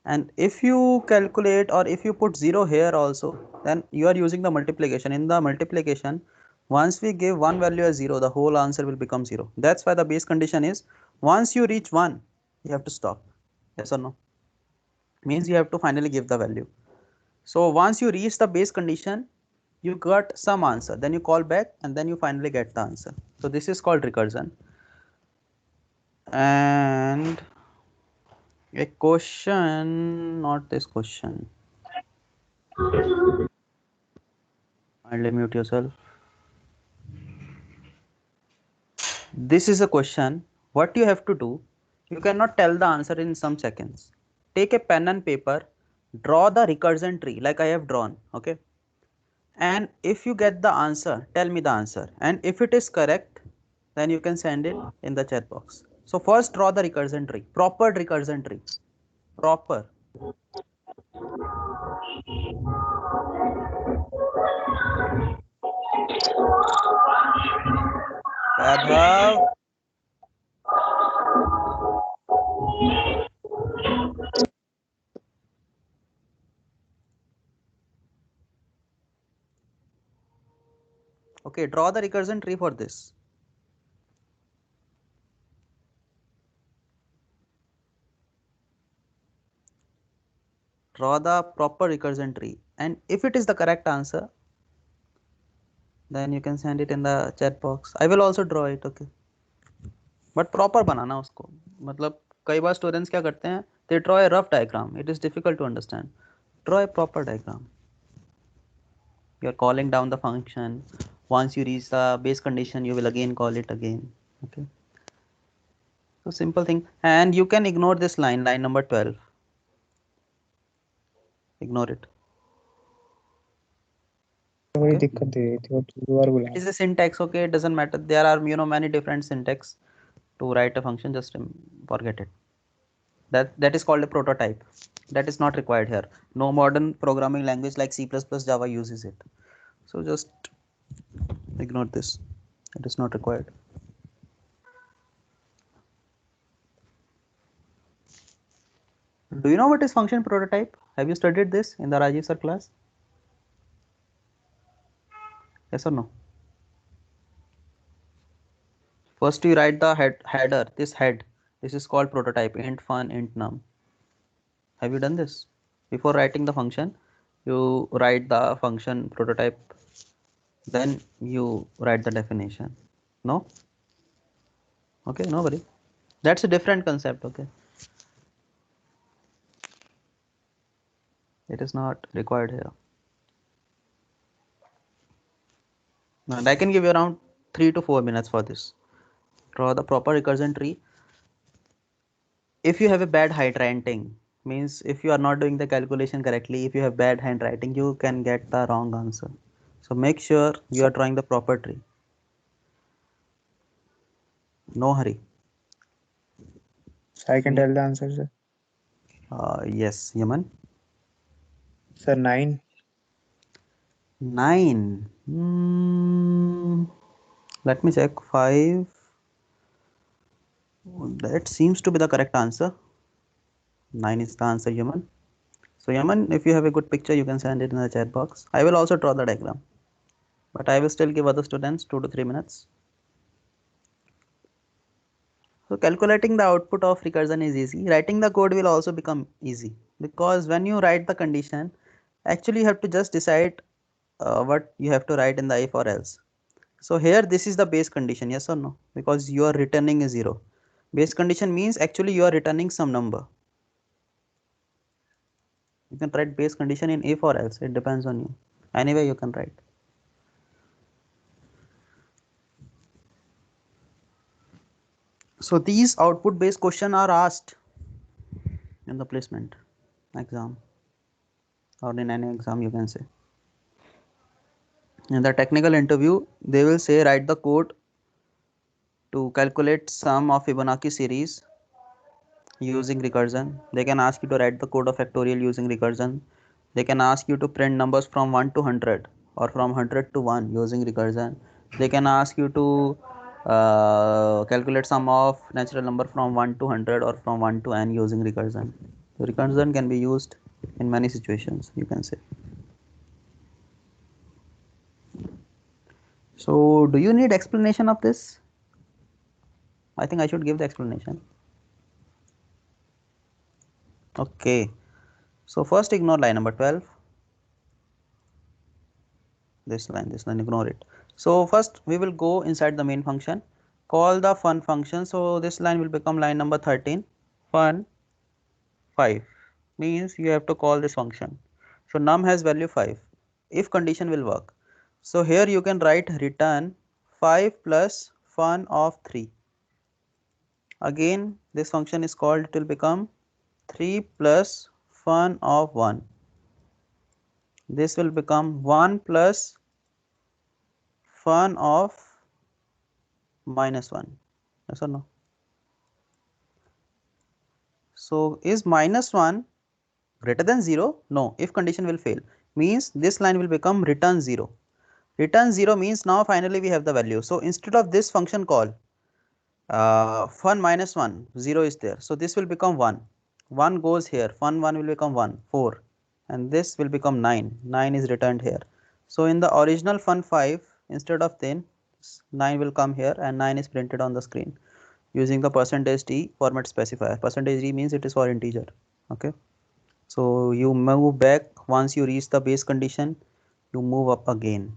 and if you calculate or if you put 0 here also, then you are using the multiplication. In the multiplication, once we give one value as 0, the whole answer will become 0. That's why the base condition is once you reach 1 you have to stop. Yes or no? Means you have to finally give the value. So once you reach the base condition, you got some answer, then you call back and then you finally get the answer. So this is called recursion. And a question, not this question. Kindly mute yourself. This is a question. What you have to do, you cannot tell the answer in some seconds. Take a pen and paper, draw the recursion tree like I have drawn, okay? And if you get the answer, tell me the answer. And if it is correct, then you can send it in the chat box. So first draw the recursion tree, proper recursion tree, proper. Vaibhav. Okay, draw the recursion tree for this. Draw the proper recursion tree, and if it is the correct answer, then you can send it in the chat box. I will also draw it, okay? But proper बनाना उसको, मतलब कई बार students क्या करते हैं, they draw a rough diagram. It is difficult to understand. Draw a proper diagram. You are calling down the function. Once you reach the base condition, you will again call it again. Okay. So simple thing, and you can ignore this line number 12. Ignore it. वही दिक्कत दे रही थी, वो दोबारा बुला। It is a syntax, okay? It doesn't matter. There are many different syntax to write a function. Just forget it. That is called a prototype. That is not required here. No modern programming language like C++, Java uses it. So just ignore this. It is not required. Do you know what is function prototype? Have you studied this in the Rajiv sir class? Yes or no? First you write the header, this head. This is called prototype, int fun, int num. Have you done this? Before writing the function, you write the function prototype, then you write the definition. No? Okay, nobody. That's a different concept. Okay, it is not required here. And I can give you around 3 to 4 minutes for this. Draw the proper recursion tree. If you have a bad handwriting, means if you are not doing the calculation correctly, if you have bad handwriting, you can get the wrong answer. So make sure you are drawing the proper tree. No hurry. So I can tell the answer, sir. Yes, Yaman. Sir, 9. 9. Let me check. 5. That seems to be the correct answer. 9 is the answer, Yaman. So Yaman, if you have a good picture, you can send it in the chat box. I will also draw the diagram, but I will still give other students 2 to 3 minutes. So calculating the output of recursion is easy. Writing the code will also become easy, because when you write the condition, actually you have to just decide what you have to write in the if or else. So here this is the base condition, yes or no, because you are returning a 0. Base condition means actually you are returning some number. You can write base condition in if or else, it depends on you. Anyway you can write. So these output based questions are asked in the placement exam, or in any exam you can say. In the technical interview, they will say write the code to calculate sum of Fibonacci series using recursion. They can ask you to write the code of factorial using recursion. They can ask you to print numbers from 1 to 100 or from 100 to 1 using recursion. They can ask you to calculate sum of natural number from 1 to 100 or from 1 to n using recursion. So recursion can be used in many situations, you can say. So do you need explanation of this? I think I should give the explanation. Okay, so first ignore line number 12. This line, ignore it. So first we will go inside the main function, call the fun function. So this line will become line number 13. Fun 5 means you have to call this function. So num has value 5. If condition will work. So here you can write return 5 plus fun of 3. Again this function is called, it will become 3 plus fun of 1. This will become 1 plus fun of minus 1. Yes or no? So is minus 1 greater than 0? No. If condition will fail, means this line will become return 0. Return 0 means now finally we have the value. So instead of this function call fun minus 1, 0 is there. So this will become 1. 1 goes here. Fun 1 will become 1, 4. And this will become 9. 9 is returned here. So in the original fun 5, instead of 10, 9 will come here and 9 is printed on the screen using the %d format specifier. %d means it is for integer. Okay. So you move back once you reach the base condition, you move up again.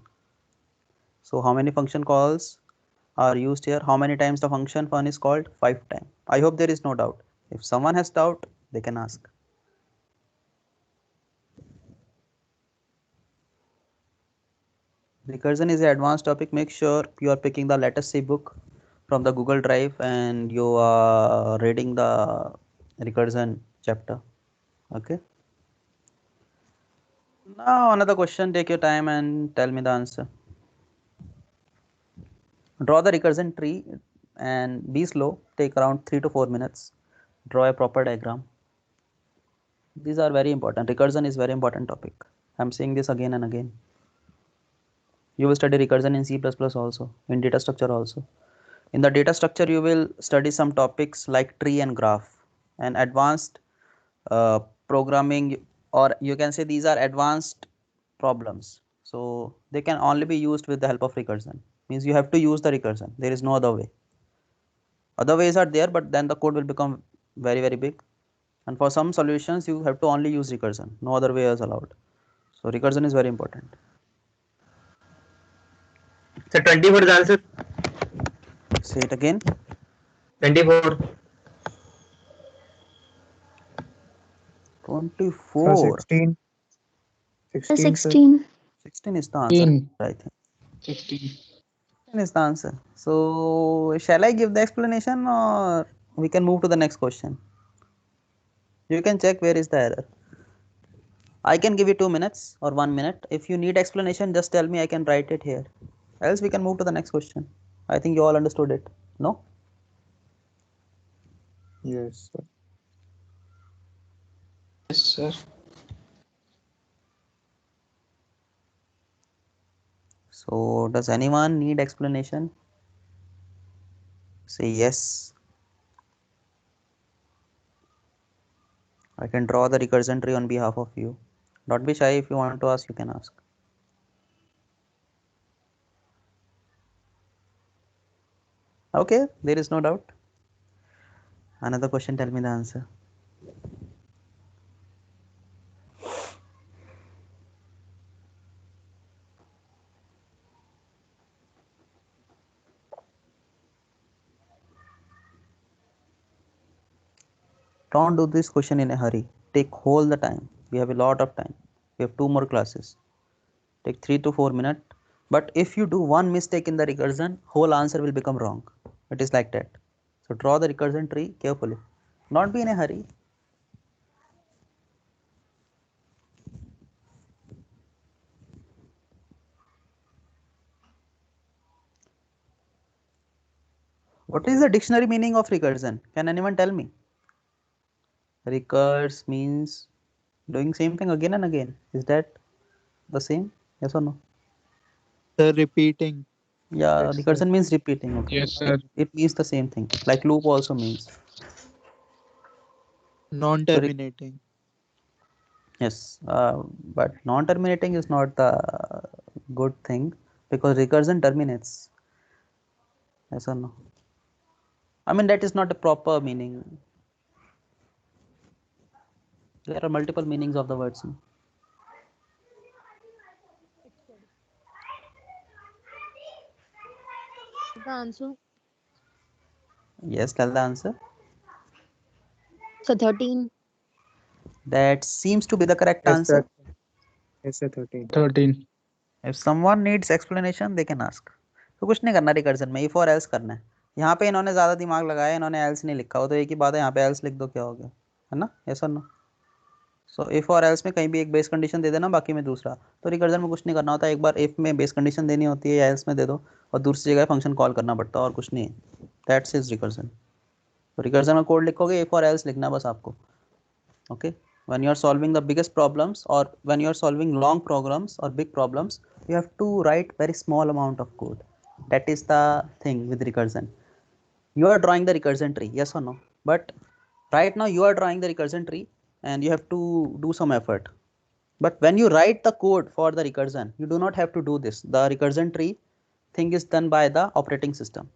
So how many function calls are used here? How many times the function fun is called? 5 times. I hope there is no doubt. If someone has doubt, they can ask. Recursion is an advanced topic. Make sure you are picking the latest ebook from the Google Drive and you are reading the recursion chapter. Okay. Now another question, take your time and tell me the answer. Draw the recursion tree and be slow, take around 3 to 4 minutes. Draw a proper diagram. These are very important. Recursion is very important topic. I'm saying this again and again. You will study recursion in C++ also, in data structure also. In the data structure, you will study some topics like tree and graph and advanced programming, or you can say these are advanced problems. So they can only be used with the help of recursion. Means you have to use the recursion. There is no other way. Other ways are there, but then the code will become very, very big. And for some solutions, you have to only use recursion. No other way is allowed. So recursion is very important. Sir, 24 is the answer. Say it again. 24. 24. 16. 16, sir. 16. 16 is the answer, 16. I think. 16. 16 is the answer. So shall I give the explanation or we can move to the next question? You can check where is the error. I can give you 2 minutes or 1 minute. If you need explanation, just tell me, I can write it here. Else we can move to the next question. I think you all understood it. No? Yes, sir. Yes, sir. So does anyone need explanation? Say yes. I can draw the recursion tree on behalf of you. Don't be shy. If you want to ask, you can ask. Okay, there is no doubt. Another question, tell me the answer. Don't do this question in a hurry. Take whole the time. We have a lot of time. We have 2 more classes. Take 3 to 4 minutes. But if you do one mistake in the recursion, whole answer will become wrong. It is like that. So draw the recursion tree carefully. Not be in a hurry. What is the dictionary meaning of recursion? Can anyone tell me? Recurs means doing same thing again and again. Is that the same? Yes or no? Sir, repeating. Yeah, Yes, sir. recursion means repeating. Okay. Yes, sir. It means the same thing. Like loop also means. Non-terminating. Yes, but non-terminating is not the good thing because recursion terminates. Yes or no? I mean, that is not a proper meaning. There are multiple meanings of the words. No? The answer. Yes, tell the answer. So 13. That seems to be the correct Yes, answer. sir. Yes, sir. 13. 13. If someone needs explanation, they can ask. तो कुछ नहीं करना recursion में, if or else करना है. यहाँ पे इन्होंने ज़्यादा दिमाग लगाया, इन्होंने else नहीं लिखा हो तो एक ही बात है, यहाँ पे else लिख दो, क्या हो गया, है ना? yes or no? So if और एल्स में कहीं भी एक बेस कंडीशन दे देना, बाकी में दूसरा. तो रिकर्जन में कुछ नहीं करना होता, एक बार इफ में बेस कंडीशन देनी होती है या एल्स में दे दो और दूसरी जगह फंक्शन कॉल करना पड़ता है और कुछ नहीं. That's is recursion. तो रिकर्जन में कोड लिखोगे, इफ और एल्स लिखना बस आपको. Okay, when you are solving the biggest problems or when you are solving long programs or big problems, you have to write very small amount of code. That is the thing with recursion. You are drawing the recursion tree, yes or no? But right now you are drawing the recursion tree and you have to do some effort. But when you write the code for the recursion, you do not have to do this. The recursion tree thing is done by the operating system.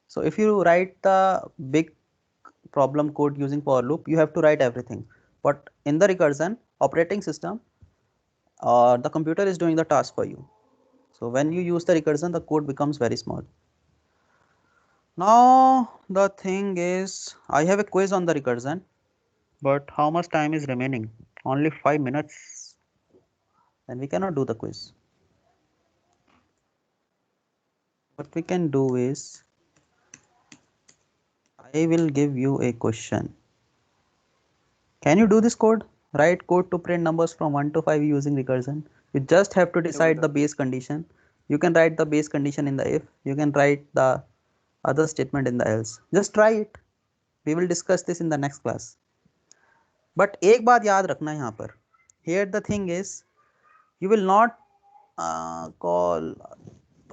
So if you write the big problem code using for loop, you have to write everything. But in the recursion, operating system or the computer is doing the task for you. So when you use the recursion, the code becomes very small. Now the thing is, I have a quiz on the recursion, but how much time is remaining? Only 5 minutes. Then we cannot do the quiz. What we can do is, I will give you a question. Can you do this code? Write code to print numbers from 1 to 5 using recursion. You just have to decide the base condition. You can write the base condition in the if. You can write the other statement in the else. Just try it. We will discuss this in the next class. But एक बात याद रखना यहाँ पर. Here the thing is, you will not call.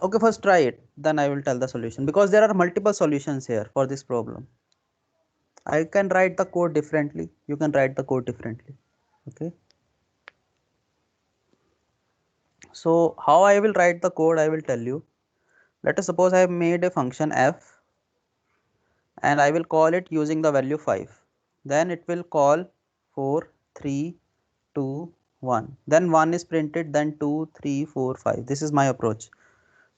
Okay, first try it. Then I will tell the solution because there are multiple solutions here for this problem. I can write the code differently. You can write the code differently. Okay. So how I will write the code, I will tell you. Let us suppose I have made a function f and I will call it using the value 5. Then it will call 4, 3, 2, 1. Then 1 is printed, then 2, 3, 4, 5. This is my approach.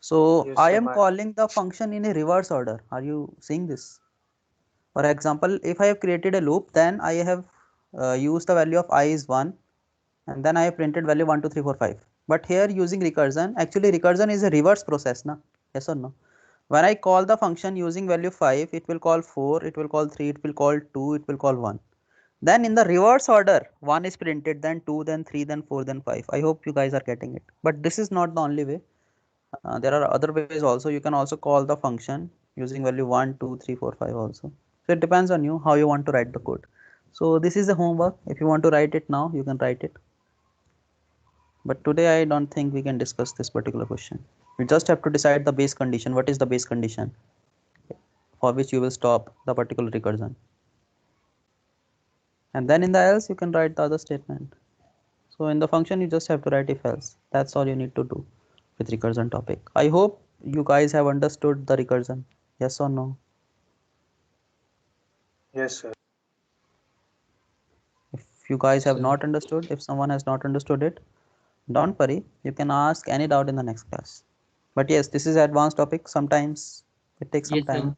So Yes, I sir, am calling the function in a reverse order. Are you seeing this? For example, if I have created a loop, then I have used the value of I is 1, and then I have printed value 1, 2, 3, 4, 5. But here using recursion, actually recursion is a reverse process, na? Yes or no? When I call the function using value 5, it will call 4, it will call 3, it will call 2, it will call 1. Then in the reverse order, 1 is printed, then 2, then 3, then 4, then 5. I hope you guys are getting it. But this is not the only way. There are other ways also. You can also call the function using value 1, 2, 3, 4, 5 also. So it depends on you how you want to write the code. So this is a homework. If you want to write it now, you can write it. But today I don't think we can discuss this particular question. You just have to decide the base condition. What is the base condition for which you will stop the particular recursion? And then in the else you can write the other statement. So in the function you just have to write if else. That's all you need to do with recursion topic. I hope you guys have understood the recursion. Yes or no? Yes, sir. If you guys have Sir. not understood, if someone has not understood it, don't worry, you can ask any doubt in the next class. But yes, this is advanced topic. Sometimes it takes some Yes, sir. time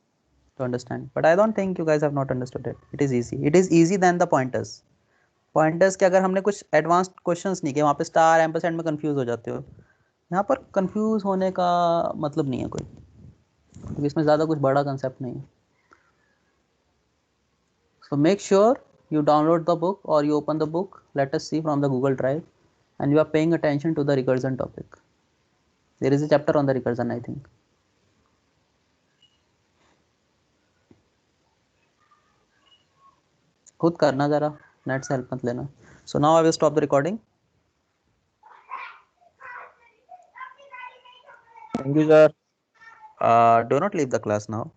to understand. But I don't think you guys have not understood it. It is easy. It is easy than the pointers. Pointers के अगर हमने कुछ advanced questions नहीं किए, वहाँ पे star ampersand में confuse हो जाते हो. यहाँ पर कंफ्यूज होने का मतलब नहीं है कोई, क्योंकि इसमें ज़्यादा कुछ बड़ा कंसेप्ट नहीं है. So make sure you download the book or you open the book, let us see, from the Google Drive, and you are paying attention to the recursion topic. There is a chapter on the recursion, I think. खुद करना जरा, net से help मत लेना. So now I will stop the recording. Thank you, sir. Do not leave the class now.